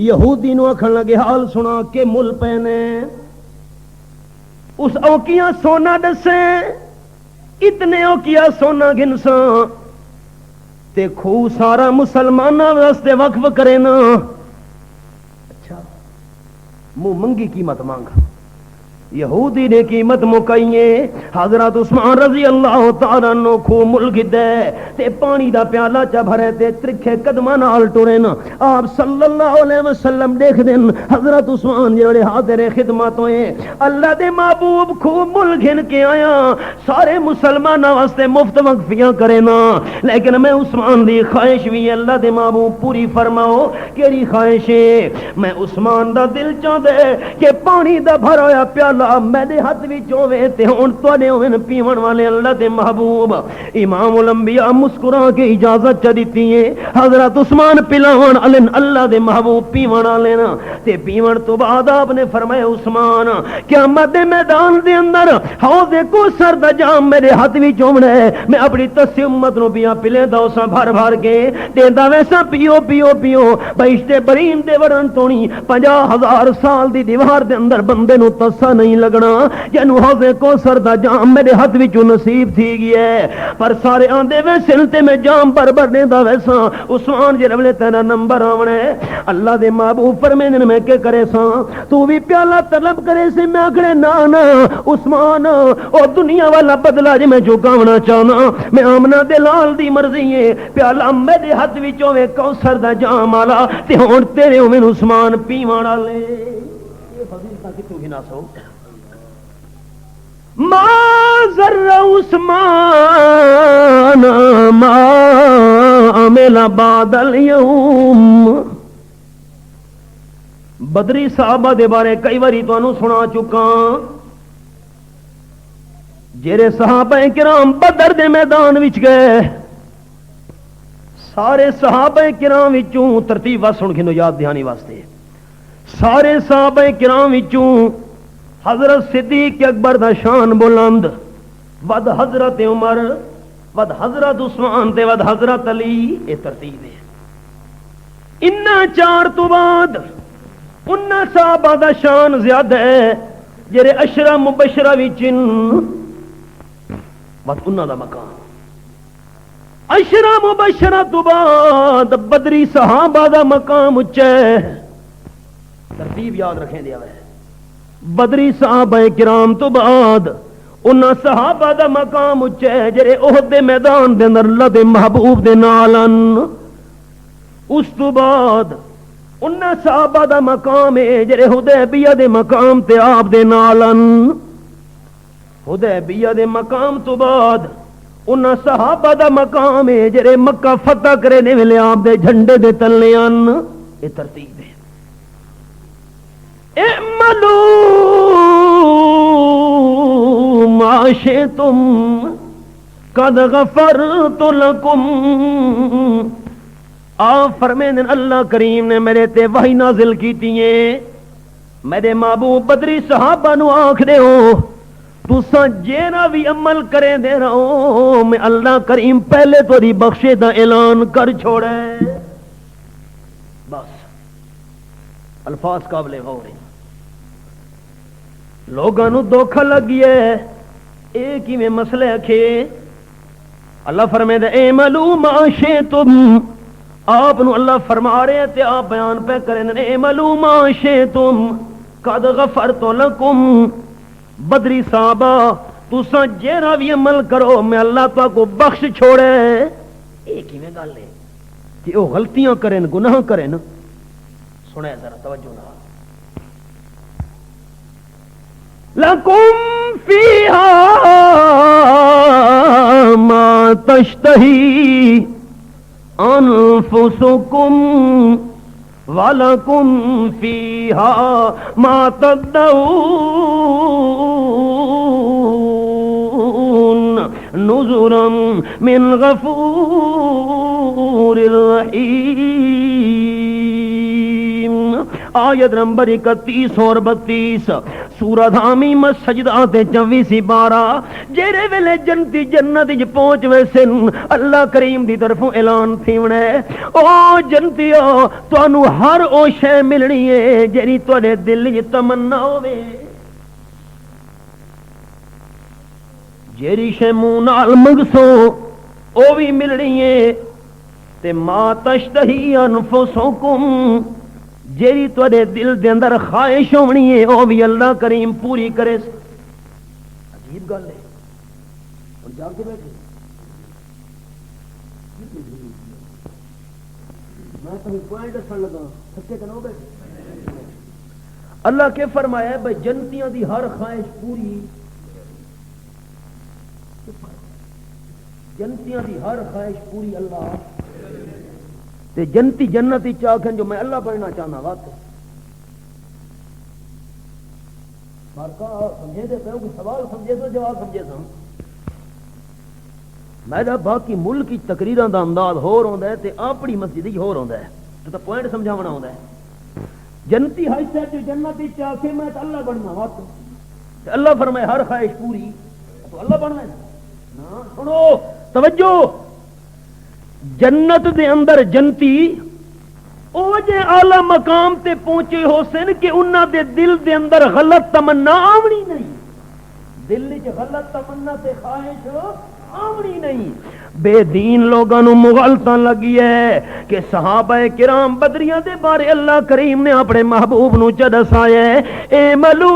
یہودی نو آکھن لگے حال سنا کے مل پینے اس اوکیاں سونا دسے اتنے اوکیاں سونا گنساں تے خوہ سارا مسلمانہ واسطے وقف کرے نا منہ منگی قیمت مانگ یہودی نے قیمت مکائیے حضرت عثمان رضی اللہ تعالیٰ عنہ خو ملک دے تے پانی دا پیالہ چا بھرے تے ترکھے قدمہ نال ٹورے نا آپ صلی اللہ علیہ وسلم دیکھ دن حضرت عثمان جڑے حاضر خدمت ہوئے اللہ دے محبوب خو ملک گھن کے آیا سارے مسلمانوں واسطے مفت وقفیاں کرے نا لیکن میں عثمان دی خواہش بھی اللہ دے محبوب پوری فرماؤ کیڑی خواہش ہے میں عثمان دا دل چاہدے کہ پانی دا بھرایا پیالہ میرے ہاتھ وچ ہوے تے ہن تواڈے ہون پیون والے اللہ دے محبوب امام الانبیاء مسکرا کے اجازت چ دتی ہے حضرت عثمان پلاون علن اللہ دے محبوب پیون والے نا تے پیون تو بعد آپ نے فرمایا عثمان قیامت دے میدان دے اندر حوض کوثر دا جام میرے ہاتھ وچ ہونا ہے میں اپنی تسی امت نو پیاں پلیندا اساں بھر بھر کے دیندا ویسا پیو پیو پیو بہشت برین دے ورن تونی 50,000 سال دی دیوار دے اندر بندے نو تسا نہیں لگنا جنو حوض کوثر دا جام میرے ہاتھ وچوں نصیب تھی گیا ہے پر سارے آندے وے سن تے میں جام بھر بھر دیندا ویسا عثمان جے رولے تیرا نمبر آونا ہے اللہ دے محبوب فرمیندے میں کہ کرے سا تو بھی پیالہ طلب کرے سے میں اکھڑے نا نا عثمان او دنیا والا بدلہ جے میں چکاونا چاہنا میں آمنہ دے لال دی مرضی ہے پیالہ میرے ہاتھ وچوں وے کوثر دا جام والا تے ہن تیرے اوویں عثمان پیوان والے یہ فضیلتاں کتوں گنا سو ما ذر عثمان ما عمل بعد اليوم بدری صحابہ دے بارے کئی باری تانوں سنا چکا جڑے صحابہ کرام بدر دے میدان وچ گئے سارے صحابہ کرام وچوں ترتیب وا سن کے یاد دہانی واسطے سارے صحابہ کرام وچوں حضرت صدیق اکبر دا شان بلند ود حضرت عمر ود حضرت عثمان تے ود حضرت علی یہ ترتیب ہے انہاں چار تو بعد انہاں صحابہ دا شان زیادہ ہے جڑے عشرہ مبشرہ وچن ود انہاں دا مقام عشرہ مبشرہ تو بعد بدری صحابہ دا مقام اچا ہے ترتیب یاد رکھیں دیا ہے بدری صحابہ کرام تو بعد انہاں صحابہ دا مقام اچا ہے جڑے احد دے میدان دے اندر اللہ دے محبوب دے نالن اس تو بعد انہاں صحابہ دا مقام ہے جڑے حدیبیہ دے مقام تے آپ دے نالن حدیبیہ دے مقام تو بعد انہاں صحابہ دا مقام ہے جڑے مکہ فتح کرنے ویلے آپ دے جھنڈے دے تلے ان یہ ترتیب ہے اعملوا ما شئتم قد غفرت لکم آپ فرمین اللہ کریم نے میرے تے وحی نازل کیتی ہے میرے محبوب بدری صحابہ نو آنکھ دے ہو تساں جینا بھی عمل کرے دے رہو میں اللہ کریم پہلے تو دی بخشے دا اعلان کر چھوڑے بس الفاظ قابل غور ہیں لوگاں نو دھوکا لگی ہے ایک ہی میں مسئلے اکھے اللہ فرمائے دے اعملوا ما شئتم آپ نو اللہ فرما رہے تھے آپ بیان پہ کریں اعملوا ما شئتم قد غفرت لکم بدری صحابہ تساں جینا بھی عمل کرو میں اللہ تو کو بخش چھوڑے ایک ہی میں گل ہے کہ وہ غلطیاں کریں گناہ کریں سنے ذرا توجہ نہ لکم فیہا ما تشتہی انفسکم وَلَكُمْ فِيهَا مَا تَدَّعُونَ نُزُلًا مِّن غَفُورٍ رَحِيمٍ آیت نمبر 31 اور 32 سورہ حامیم سجدہ تے 24-12 جیرے ویلے جنتی جنت وچ پہنچ ویسن اللہ کریم دی طرفوں اعلان تھیونا ہے او جنتیو تانوں ہر او شے ملنی ہے جیڑی تواڈے دل وچ تمنا ہوے جیڑی شے منہ نال منگسو او بھی ملنی ہے تے ما تشتہی انفسکم جیڑی تواڈے دل دے اندر خواہش ہونی ہے او بھی اللہ کریم پوری کرے. عجیب گل ہے. اور جا کے بیٹھے میں تمہیں پوائنٹ دسن لگا سچے کہ نہ بیٹھے. اللہ کے فرمایا ہے بھائی جنتیاں دی ہر خواہش پوری, جنتیاں دی ہر خواہش پوری اللہ تے جنتی جنتی چاہن جو میں اللہ بننا چاہنا واقعی مارکا سمجھے دے پہ سوال سمجھے تو جواب سمجھے سا. میرا باقی ملک کی تقریراں دا انداز ہو رہا ہے تے اپنی مسجد ہی ہو رہا ہے تو پوائنٹ سمجھاونا ہوندا ہے. جنتی ہر شے جو جنتی چاہ کے میں تے اللہ بننا واقعی اللہ فرمائے ہر خواہش پوری تو اللہ بننا ہے نا. سنو توجہ, جنت دے اندر جنتی او جے اعلی مقام تے پہنچے ہو سن کہ انہاں دے دل دے اندر غلط تمنا آونی نہیں, دل وچ غلط تمنا تے خواہش آونی نہیں. بے دین لوگاں نو مغالطاں لگی ہے کہ صحابہ کرام بدریاں دے بارے اللہ کریم نے اپنے محبوب نو چ دسایا ہے اے ملو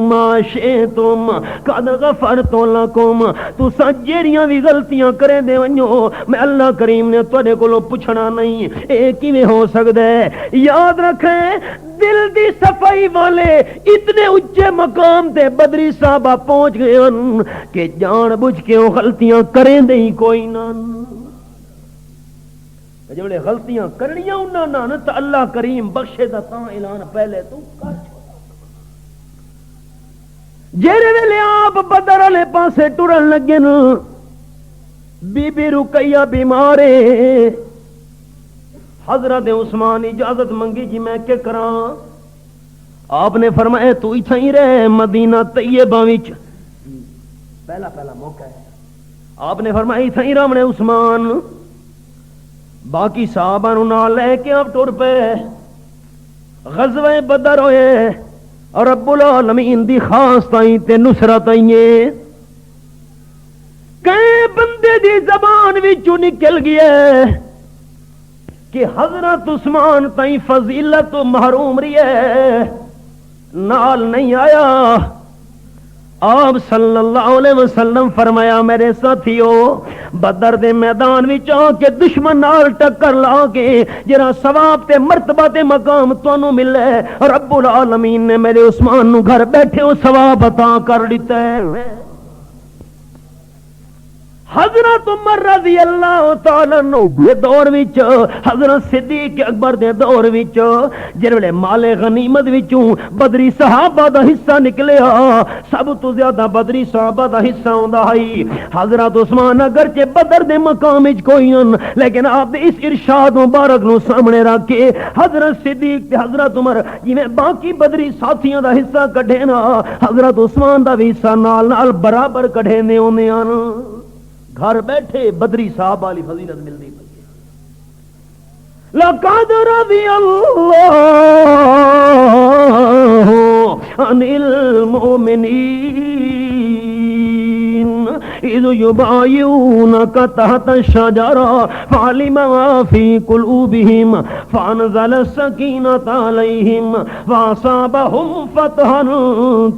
ما شئتم قد غفرت لکم. تساں جیڑیاں بھی غلطیاں کرے دے ونجو میں اللہ کریم نے تواڈے کولوں پوچھنا نہیں. اے کیویں ہو سکدا ہے؟ یاد رکھیں دل دی صفائی والے اتنے اونچے مقام تے بدری صحابہ پہنچ گئے ان کہ جان بوجھ کے وہ غلطیاں کریں دے ہی کوئی نہ. جب غلطیاں کرنیاں انہاں نہ تو اللہ کریم بخشے دا تاں اعلان پہلے تو کر چھوڑا. جیڑے ویلے آپ بدر والے پاسے ٹرن لگے نا بی بی رقیہ بیمار ہے, حضرت عثمان اجازت منگی جی میں کیا کراں. آپ نے فرمایا تو ایتھے ہی رہ مدینہ طیبہ وچ, پہلا موقع ہے. آپ نے فرمایا ایتھے ہی رہنے عثمان. باقی صحابہ نو نال لے کے آپ ٹر پے. غزوہ بدر ہوئے اور رب العالمین دی خاص تائیں تے نصرت آئیں. کئی بندے دی زبان وچوں نکل گیا کہ حضرت عثمان تائیں فضیلت محروم رہی ہے, نال نہیں آیا. آپ صلی اللہ علیہ وسلم فرمایا میرے ساتھیو بدر دے میدان وچ آ کے دشمن نال ٹکر لا کے جڑا ثواب تے مرتبہ تے مقام تانوں ملے رب العالمین نے میرے عثمان نو گھر بیٹھے او ثواب عطا کر دتا ہے. حضرت عمر رضی اللہ تعالی عنہ دے دور وچ حضرت صدیق اکبر دے دور وچ جڑے مال غنیمت وچوں بدری صحابہ دا حصہ نکلیا سب تو زیادہ بدری صحابہ دا حصہ ہوندا ہے. حضرت عثمان اگرچہ بدر دے مقام وچ کوئی نہیں لیکن آپ دے اس ارشاد مبارک نو سامنے رکھ کے حضرت صدیق تے حضرت عمر جویں باقی بدری ساتھیاں دا حصہ کڈھے نا حضرت عثمان دا بھی حصہ نال نال برابر کڈھے نے اونے ان گھر بیٹھے بدری صاحب والی فضیلت ملنی پئی. لقد رضی اللہ عن المؤمنین اذ یبایعونک تحت الشجرہ فعلم ما فی قلوبہم فانزل السکینۃ علیہم واصابہم فتحا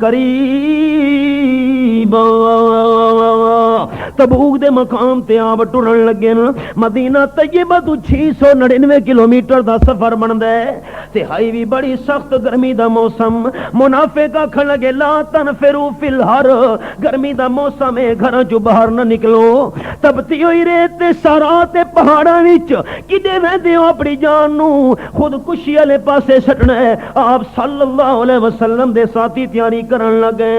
قریبا. تبوک دے مقام تے آپ ٹرن لگے نا مدینہ طیبہ تو 699 کلومیٹر دا سفر بندا ہے تے ہائی بھی بڑی سخت گرمی دا موسم. منافق آکھن لگے لا تنفروا فی الحر, گرمی دا موسم ہے گھراں چوں باہر نہ نکلو. تبتی ہوئی ریت تے سارا تے پہاڑاں وچ کدے ویندے ہو اپنی جان نو خود کشی والے پاسے سٹنا ہے. آپ صلی اللہ علیہ وسلم دے ساتھی تیاری کرن لگے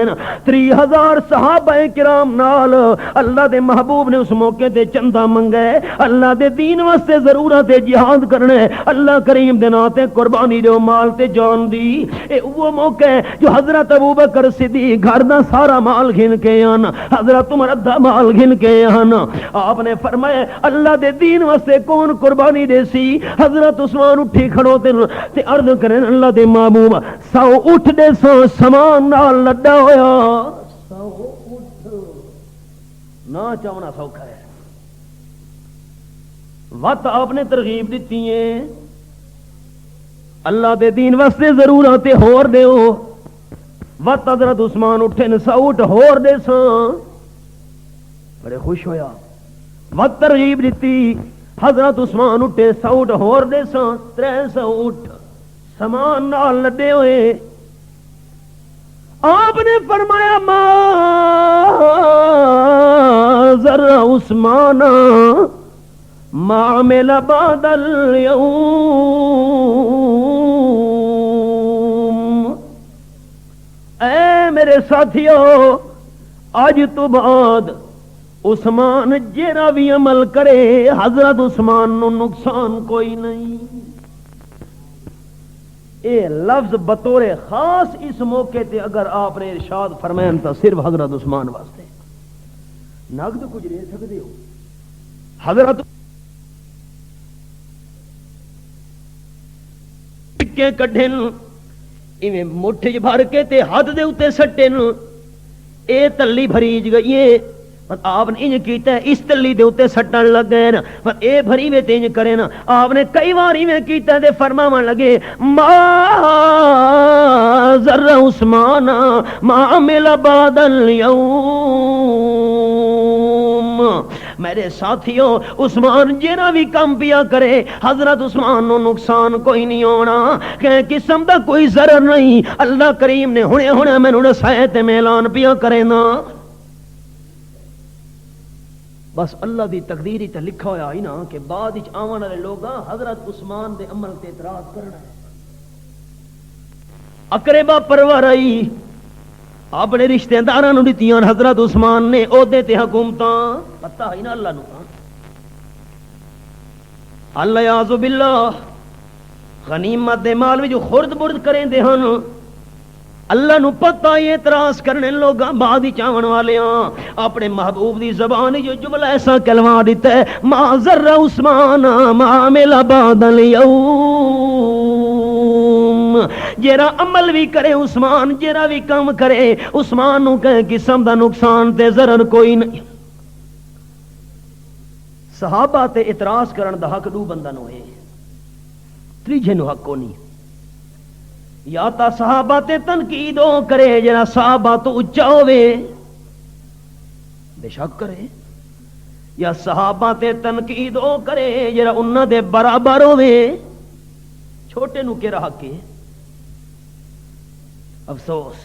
30,000 صحابہ کرام نال اللہ دے محبوب نے اس موقع تے چندہ منگے اللہ دے دین واسطے ضرورت جہاد کرنے اللہ کریم دے نام تے قربانی دے مال تے جان دی. اے وہ موقع ہے جو حضرت ابوبکر صدیق گھر دا سارا مال گھن کے آن حضرت عمر ادھا مال گھن کے آن. آپ نے فرمایا اللہ دے دین واسطے کون قربانی دے سی. حضرت عثمان اٹھی کھڑو تے عرض کریں اللہ دے محبوب 100 اٹھ دے 100 سامان نال لڈا ہویا. 100 اٹھ نہ چاہنا سوکھا ہے. وقت آپ نے ترغیب دیتی ہے اللہ دے دین واسطے ضرورت ہور دیو وقت حضرت عثمان اٹھے ن ساؤٹ ہور دے ساں بڑے خوش ہویا وقت ترغیب دیتی حضرت عثمان اٹھے ساؤٹ ہور دے ساں 3 ساؤٹ سامان نال لدے ہوئے آپ نے فرمایا ما ذرا عثمان ما عمل بعد اليوم اے میرے ساتھیو آج تو بعد عثمان جیڑا بھی عمل کرے حضرت عثمان نو نقصان کوئی نہیں. اے لفظ بطور خاص اس موقع تے اگر آپ نے ارشاد فرمائیں تو صرف حضرت عثمان واسطے نقد کچھ لے سکتے ہو. حضرت کے کڈھن ایویں مٹھ چ بھر کے تے ہاتھ دے اوتے سٹن اے تلی بھریج گئی ہے پر آپ نے انج کیتا ہے اس تلی دے اوتے سٹن لگ گئے نا پر اے بھری وے تے انج کرے نا آپ نے کئی بار ایویں کیتا تے فرماون لگے ما ذرا عثمان ما عمل بعد اليوم میرے ساتھیوں عثمان جینا بھی کام پیا کرے حضرت عثمان نو نقصان کوئی نہیں ہونا کہ قسم دا کوئی ضرر نہیں. اللہ کریم نے ہنے ہنے میں نے دسایا تے میں اعلان پیا کرے نا بس اللہ دی تقدیر تے لکھا ہویا ہی نا کہ بعد وچ آون والے لوگاں حضرت عثمان دے عمل تے اعتراض کرنا ہے. اقربا پروارائی اپنے رشتہ داراں نوں دتیاں حضرت عثمان نے عہدے تے حکومتاں پتہ ہے نا اللہ نو اللہ یعوذ باللہ غنیمت دے مال وچ خرد برد کریں دے ہن اللہ نو پتہ یہ اعتراض کرنے لوگاں بعد چاون والے اپنے محبوب دی زبان جو جملہ ایسا کلمہ دیتا ہے ما ذر عثمان ما عمل بعد اليوم جیرا عمل بھی کرے عثمان جیرا بھی کام کرے عثمان نو کہ قسم دا نقصان تے ضرر کوئی نہیں. صحابہ تے اعتراض کرن دا حق دو بندہ نو ہے تریجے نو حق کو نہیں. یا تا صحابہ تے تنقید او کرے جنا صحابہ تو اچا ہوے بے شک کرے یا صحابہ تے تنقید او کرے جنا انہاں دے برابر ہوے چھوٹے نو کہہ رہا کہ افسوس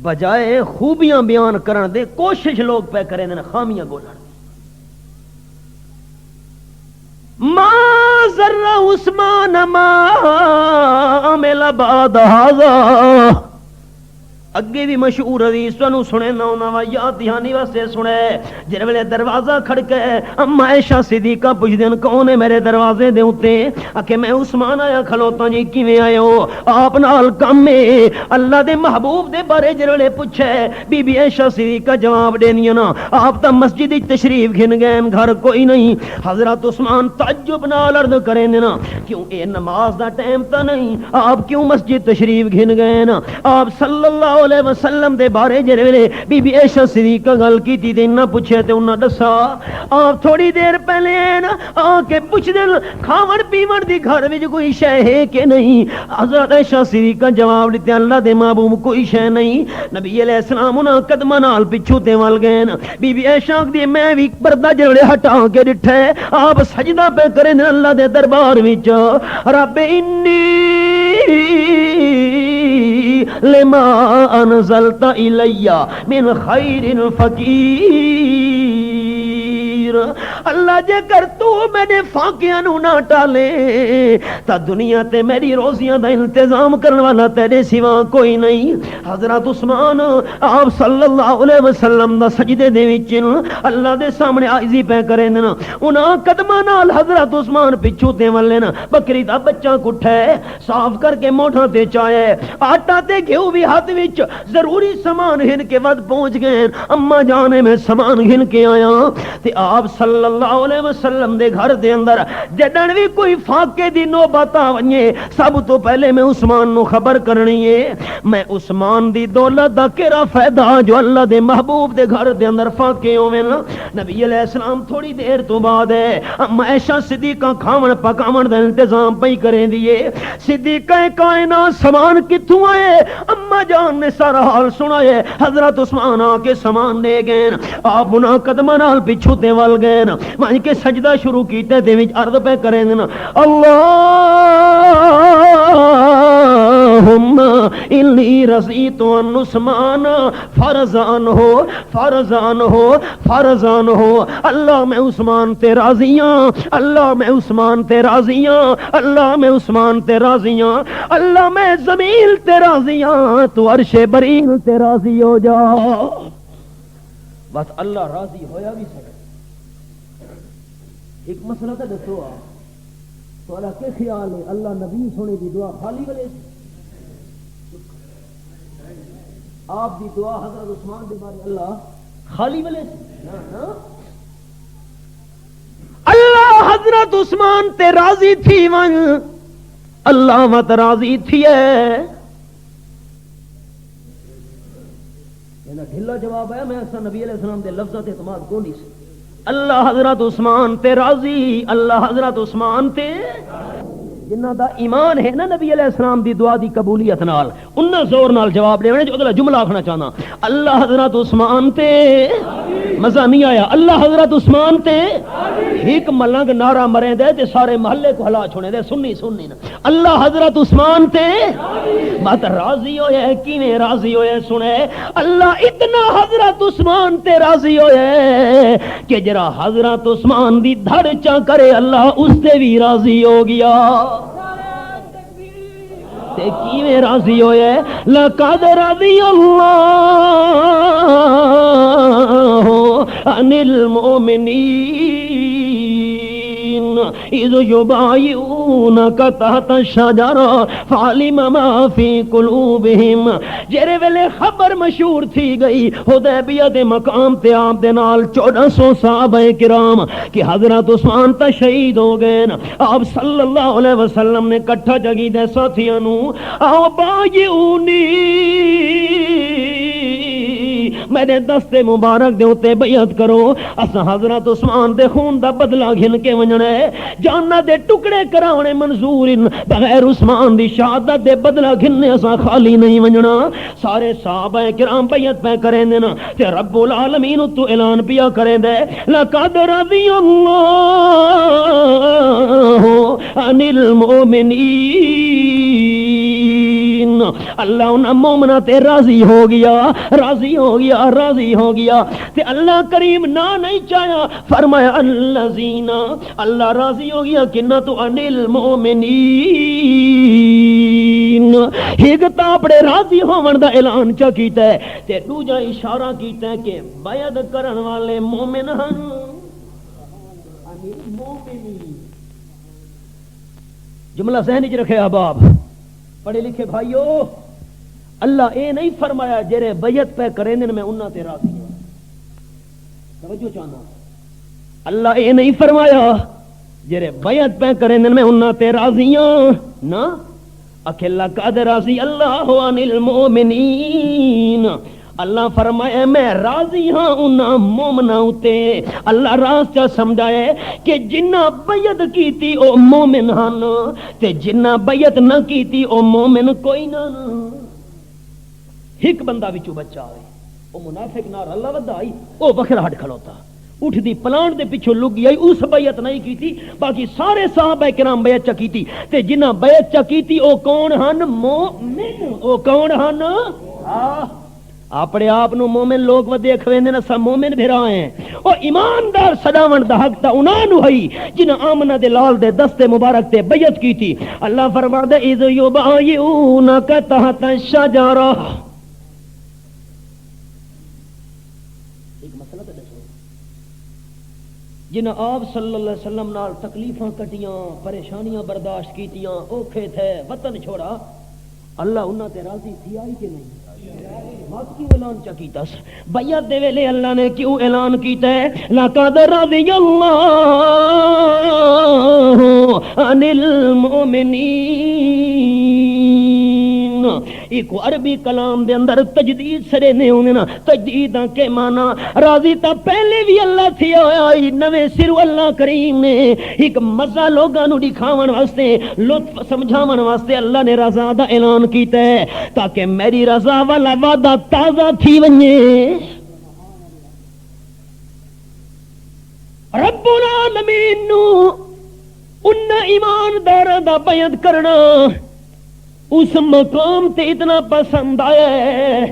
بجائے خوبیاں بیان کرن دے کوشش لوگ پہ کریں دے خامیاں بولن. ما ذر عثمان ما عمل بعد هذا اگے بھی مشہور حدیث تانوں سنے نہ ہونا وا یاد دہانی واسطے سنے جس ویلے دروازہ کھڑکے اما عائشہ صدیقہ پوچھدن کون ہے میرے دروازے دے اوتے کہ میں عثمان آیا کھلوتا جی کیویں آئے ہو آپ نال کم ہے اللہ دے محبوب دے بارے جس ویلے پوچھے بی بی عائشہ صدیقہ جواب دینی نا آپ تا مسجد وچ تشریف گھن گئے گھر کوئی نہیں. حضرت عثمان تعجب نال عرض کریں نا کیوں اے نماز دا ٹائم تا نہیں آپ کیوں مسجد تشریف گھن گئے نا آپ صلی اللہ علیہ وسلم دے بارے جڑے ویلے بی بی عائشہ صدیقہ گل کیتی تے نہ پوچھے تے انہاں دسا آپ تھوڑی دیر پہلے نا آ کے پوچھ دین کھاون پیون دی گھر وچ کوئی شے ہے کہ نہیں. حضرت عائشہ صدیقہ جواب دتے اللہ دے محبوب کوئی شے نہیں. نبی علیہ السلام انہاں قدماں نال پیچھے تے ول گئے بی بی عائشہ دی میں بھی پردہ جڑے ہٹا کے ڈٹھے آپ سجدہ پہ کرن اللہ دے دربار وچ رب انی لما انزلت الیہ من خیر فقیر. اللہ جے کر تو میں نے فاقیاں نو نہ ٹالے تا دنیا تے میری روزیاں دا انتظام کرنے والا تیرے سوا کوئی نہیں. حضرت عثمان آپ صلی اللہ علیہ وسلم دا سجدے دے وچ اللہ دے سامنے عاجزی پہ کریں نا انہاں قدماں نال حضرت عثمان پچھو تے ولے نا بکری دا بچہ کٹھے صاف کر کے موٹھاں تے چاہے آٹا تے گھیو بھی ہاتھ وچ ضروری سامان ہن کے ود پہنچ گئے. اما جانے میں سامان گھن کے آیا تے آپ آپ صلی اللہ علیہ وسلم دے گھر دے اندر جدن بھی کوئی فاقے دی نوبت آوے سب تو پہلے میں عثمان نو خبر کرنی ہے میں عثمان دی دولت دا کیڑا فائدہ جو اللہ دے محبوب دے گھر دے اندر فاقے ہوے نا نبی علیہ السلام تھوڑی دیر تو بعد ہے عائشہ صدیقہ کھاون پکاون دا انتظام پئی کریں دیے صدیقہ کائنات سامان کتھوں آئے اما جان نے سارا حال سنائے حضرت عثمان آ کے سامان دے گئے آپ انہاں قدماں نال پیچھے تے ول گئے وہیں کے سجدہ شروع کیتے تے وچ عرض پہ کریں اللہم انی رضیت ان عثمان فرزان ہو اللہ میں عثمان تے راضی ہاں اللہ میں عثمان تے راضی ہاں اللہ میں عثمان تے راضی ہاں اللہ میں زمین تے راضی ہاں تو عرش برین تے راضی ہو جا بس اللہ راضی ہویا بھی سکے ایک مسئلہ تو دسو تو اللہ کے خیال ہے اللہ نبی سونے دی دعا خالی والے آپ دی دعا حضرت عثمان دے بارے اللہ خالی والے اللہ حضرت عثمان تے راضی تھی من اللہ مت راضی تھی ہے ڈھلا جواب ہے میں ایسا نبی علیہ السلام دے لفظات اعتماد کو نہیں سے اللہ حضرت عثمان تے راضی اللہ حضرت عثمان تے جنہ دا ایمان ہے نا نبی علیہ السلام دی دعا دی قبولیت نال انہاں زور نال جواب دے جو اگلا جملہ آکھنا چاہنا اللہ حضرت عثمان تے مزہ نہیں آیا اللہ حضرت عثمان تے ایک ملنگ نعرہ مرے دے تے سارے محلے کو ہلا چھوڑے دے سنی نا اللہ حضرت عثمان تے مت راضی ہوئے کیویں راضی ہوئے سنے اللہ اتنا حضرت عثمان تے راضی ہوئے کہ جرا حضرت عثمان دی دھڑ چا کرے اللہ اس تے بھی راضی ہو گیا تے کیویں راضی ہوئے لقد رضی اللہ عن المؤمنین اذ یبایعونک تحت الشجرہ فعلم ما فی قلوبہم جرے ویلے خبر مشہور تھی گئی حدیبیہ دے مقام تے آپ دے نال 1400 صحابہ کرام کہ حضرت عثمان تا شہید ہو گئے آپ صلی اللہ علیہ وسلم نے کٹھا جگی دے ساتھیاں نو آؤ بایعونی میرے دستے مبارک دے اتے بیعت کرو اسا حضرت عثمان دے خون دا بدلہ گھن کے ونجنا ہے جاننا دے ٹکڑے کراونے منظور بغیر عثمان دی شہادت دے بدلہ گھننے اسا خالی نہیں ونجنا سارے صحابہ کرام بیعت پہ کریں دینا تے رب العالمین تو اعلان پیا کریں دے لقد رضی اللہ عن المؤمنین اللہ انہاں مومنہ تے راضی ہو گیا تے اللہ کریم نہ نہیں چاہیا فرمایا الذین اللہ راضی ہو گیا کنہ تو عن المؤمنین ایک تا اپنے راضی ہون دا اعلان چا کیتا ہے تے دوجا اشارہ کیتا ہے کہ بیعت کرن والے مومن ہن عن المؤمنین جملہ ذہن وچ رکھے احباب پڑھے لکھے بھائیو اللہ اے نہیں فرمایا جرے بیعت پہ کریں میں انہاں تے راضی ہوں توجہ چاہنا اللہ اے نہیں فرمایا جرے بیعت پہ کریں میں انہاں تے راضی ہوں نا اکھلا قد راضی اللہ عن المؤمنین اللہ فرمائے میں راضی ہاں انہاں مومناں تے اللہ راز چا سمجھائے کہ جنہ بیعت کیتی او مومن ہن تے جنہ بیعت نہ کیتی او مومن کوئی نہ ایک بندہ وچوں بچا آئے او منافق نار اللہ ودائی او بکھرا ہٹ کھلوتا اٹھ دی پلان دے پیچھے لگی آئی اس بیعت نہیں کیتی باقی سارے صحابہ کرام بیعت چا کیتی تے جنہ بیعت چا کیتی او کون ہن مومن او کون ہن اپنے آپ نو مومن لوگ و دیکھ ویندے نا سب مومن بھرا ہیں او ایماندار صداون دا حق تا انہاں نو ہئی جنہ آمنہ دے لال دے دستے مبارک تے بیعت کی تھی اللہ فرماتا اذ یبایعونک تحت الشجرہ ایک مسئلہ تے دسو جنہ آپ صلی اللہ علیہ وسلم نال تکلیفاں کٹیاں پریشانیاں برداشت کیتیاں اوکھے تھے وطن چھوڑا اللہ انہاں تے راضی تھی آئی کہ نہیں بیعت کیوں اعلان چا کیتا بیعت دے ویلے اللہ نے کیوں اعلان کیتا ہے لقد رضی اللہ عن المؤمنین ایک عربی کلام دے اندر تجدید سرے نے ہونے نا تجدید کے معنی راضی تا پہلے بھی اللہ تھی آئی نوے سرو اللہ کریم نے ایک مزہ لوگاں نو دکھاون واسطے لطف سمجھاون واسطے اللہ نے رضا دا اعلان کیتا ہے تاکہ میری رضا والا وعدہ تازہ تھی ونجے رب العالمین نو ان ایماندار دا بیعت کرنا اس مقام تے اتنا پسند آیا ہے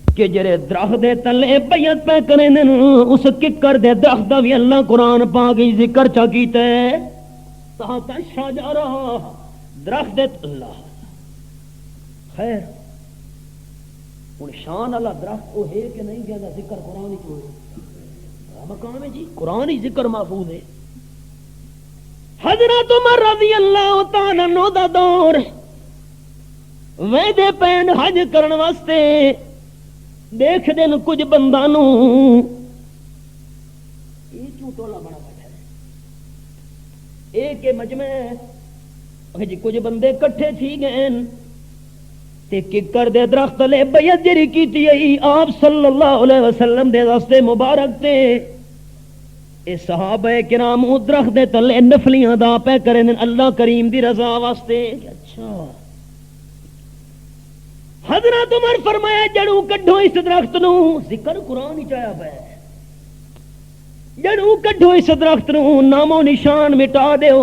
کہ جڑے درخت دے تلے بیعت پہ کریں اس ککر دے درخت دا بھی اللہ قرآن پاک ذکر چا کیتا ہے تحت الشجرہ درخت دے اللہ خیر ہن شان والا درخت وہ ہے کہ نہیں کہ ذکر قرآن ہی ہوئے مقام ہے جی قرآن ہی ذکر محفوظ ہے حضرت عمر رضی اللہ تعالیٰ عنہ دا دور ویدے پین حج کرن واسطے دیکھ دن کچھ بندانوں یہ کیوں ٹولا بڑا بیٹھا ہے ایک مجمع جی کچھ بندے کٹھے تھی گئے تے ککر دے درخت لے بیعت جری کیتی ہے آپ صلی اللہ علیہ وسلم دے راستے مبارک تے اے صحابہ کرام درخت دے تلے نفلیاں دا پہ کریں اللہ کریم دی رضا واسطے اچھا حضرت عمر فرمایا جڑوں کڈھو اس درخت نو ذکر قرآن ہی چایا پہ جڑوں کڈھو اس درخت نو نام و نشان مٹا دیو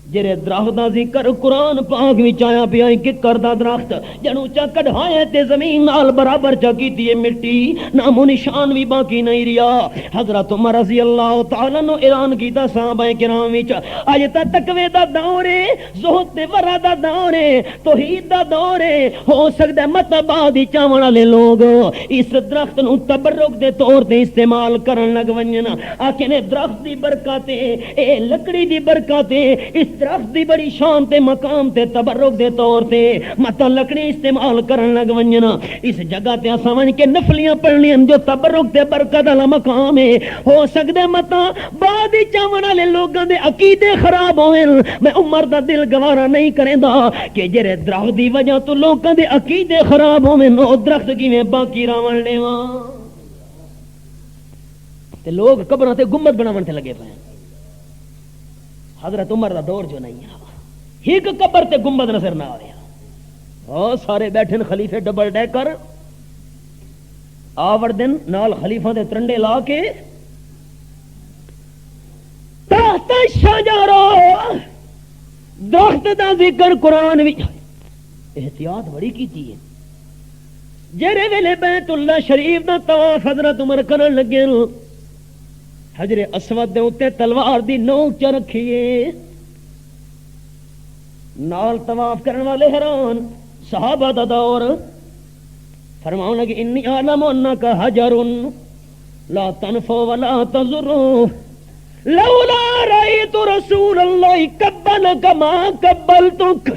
جڑے درخت دا ذکر قرآن پاک وچ آیا پیا ککر دا درخت جڑوں چا کڈھایا تے زمین نال برابر چا کیتی ہے مٹی نام و نشان بھی باقی نہیں رہیا حضرت عمر رضی اللہ تعالی عنہ اعلان کیتا صحابہ کرام وچ اج تا تقوی دا دور ہے زہد تے ورع دا دور ہے توحید دا دور ہے ہو سکدا مت بعد چاون والے لوگ اس درخت نو تبرک دے طور تے استعمال کرن لگ ونجن آکھے نے درخت دی برکت اے لکڑی دی برکت اس درخت دی بڑی شان تے مقام تے تبرک دے طور تے متا لکڑی استعمال کرن لگ ونجنا اس جگہ تے سمجھ کے نفلیاں پڑھنیاں جو تبرک تے برکت والا مقام ہے ہو سکدے متا بعد چاون والے لوگاں دے عقیدے خراب ہوئے میں عمر دا دل گوارا نہیں کریندا کہ جڑے درخت دی وجہ تو لوگاں دے عقیدے خراب ہوئے او درخت کیویں باقی راون لیواں تے لوگ قبراں تے گنبد بناون تے لگے پئے حضرت عمر دا دور جو نہیں ہے ایک قبر تے گنبد نظر نہ آ رہا اور سارے بیٹھے خلیفے ڈبل ڈیکر آور دن نال خلیفہ دے ترنڈے لا کے تحت شجرہ درخت دا ذکر قرآن وچ احتیاط بڑی کیتی ہے جڑے ویلے بیت اللہ شریف دا طواف حضرت عمر کرن لگے حجر اسود دے اوتے تلوار دی نوک چ رکھیے نال طواف کرن والے حیران صحابہ دا دور فرماؤں لگے انی عالم انک حجر لا تنفو ولا تضر لولا رأیت رسول اللہ قبلک ما قبلتک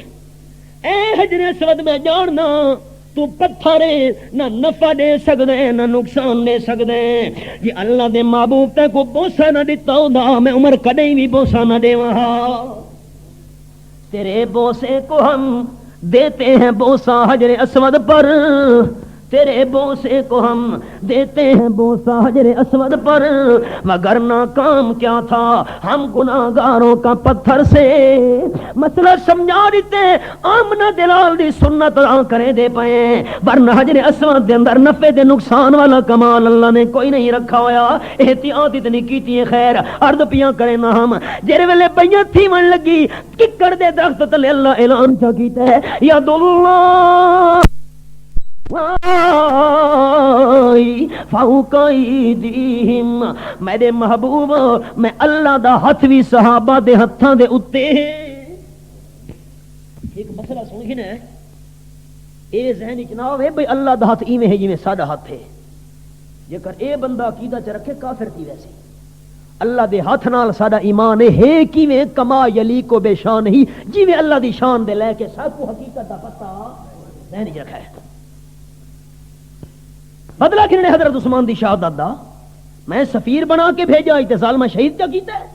اے حجر اسود میں جاننا تو پتھر نہ نفع دے سکدے نہ نقصان دے سکدے جی اللہ دے محبوب تے کو بوسا نہ دیتا ہوندا میں عمر کدی بھی بوسا نہ دیواں تیرے بوسے کو ہم دیتے ہیں بوسا حجر اسود پر تیرے بوسے کو ہم دیتے ہیں بوسا حجر اسود پر وگرنہ کام کیا تھا ہم گناہگاروں کا پتھر سے مسئلہ سمجھا دیتے آمنہ دلال دی سنت کرے دے پائے ورنہ حجر اسود دے اندر نفع دے نقصان والا کمال اللہ نے کوئی نہیں رکھا ہویا احتیاط اتنی کیتی ہے خیر عرض پیاں کرے نہ ہم جڑے ویلے بیعت تھی من لگی ککڑ دے درخت تلے اللہ اعلان کیا کیتا ہے یاد اللہ فوق ایدیہم میرے محبوب میں اللہ دا ہاتھ بھی صحابہ دے ہتھاں دے اتے ایک مسئلہ سن کے نا اے ذہن وچ نہ ہوے بھئی اللہ دا ہاتھ ایویں ہے جویں ساڈا ہاتھ ہے جے کر اے بندہ عقیدہ چ رکھے کافر تھی ویسے اللہ دے ہاتھ نال ساڈا ایمان ہے کیویں کما یلیق و بے شان ہی جویں اللہ دی شان دے لے کے سب کو حقیقت دا پتہ ذہن وچ رکھا ہے بدلہ کھنے حضرت عثمان دی شہادت دا میں سفیر بنا کے بھیجا تے ظالمہ شہید کیا کیتا ہے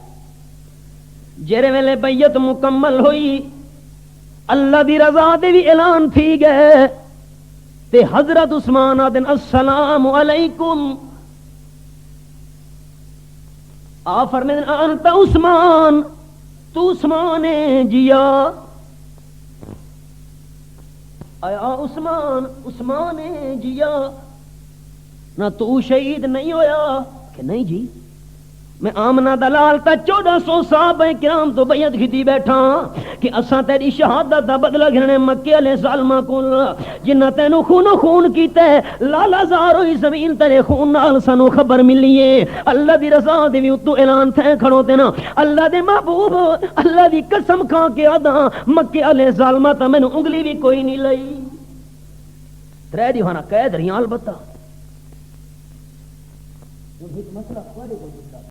جیرے ویلے بیعت مکمل ہوئی اللہ دی رضا دے بھی اعلان تھی گئے تے حضرت عثمان آدن السلام علیکم آپ فرمائیں انت عثمان تو عثمان جیا آیا عثمان عثمان جیا نہ تو شہید نہیں ہویا کہ نہیں جی میں آمنہ دلال تا 1400 صحابہ کرام تو بیعت کیتی بیٹھا کہ اساں تیری شہادت دا بدلہ گھنے مکے والے ظالماں کول جنہ تینو خونو خون کیتا ہے لالا زار ہوئی زمین تیرے خون نال سانو خبر ملی ہے اللہ دی رضا دے وی اتو اعلان تھے کھڑو تے نا اللہ دے محبوب اللہ دی قسم کھا کے آدا مکے والے ظالماں تا مینوں انگلی بھی کوئی نہیں لئی ترے دی ہونا قید ریاں البتہ مسئلہ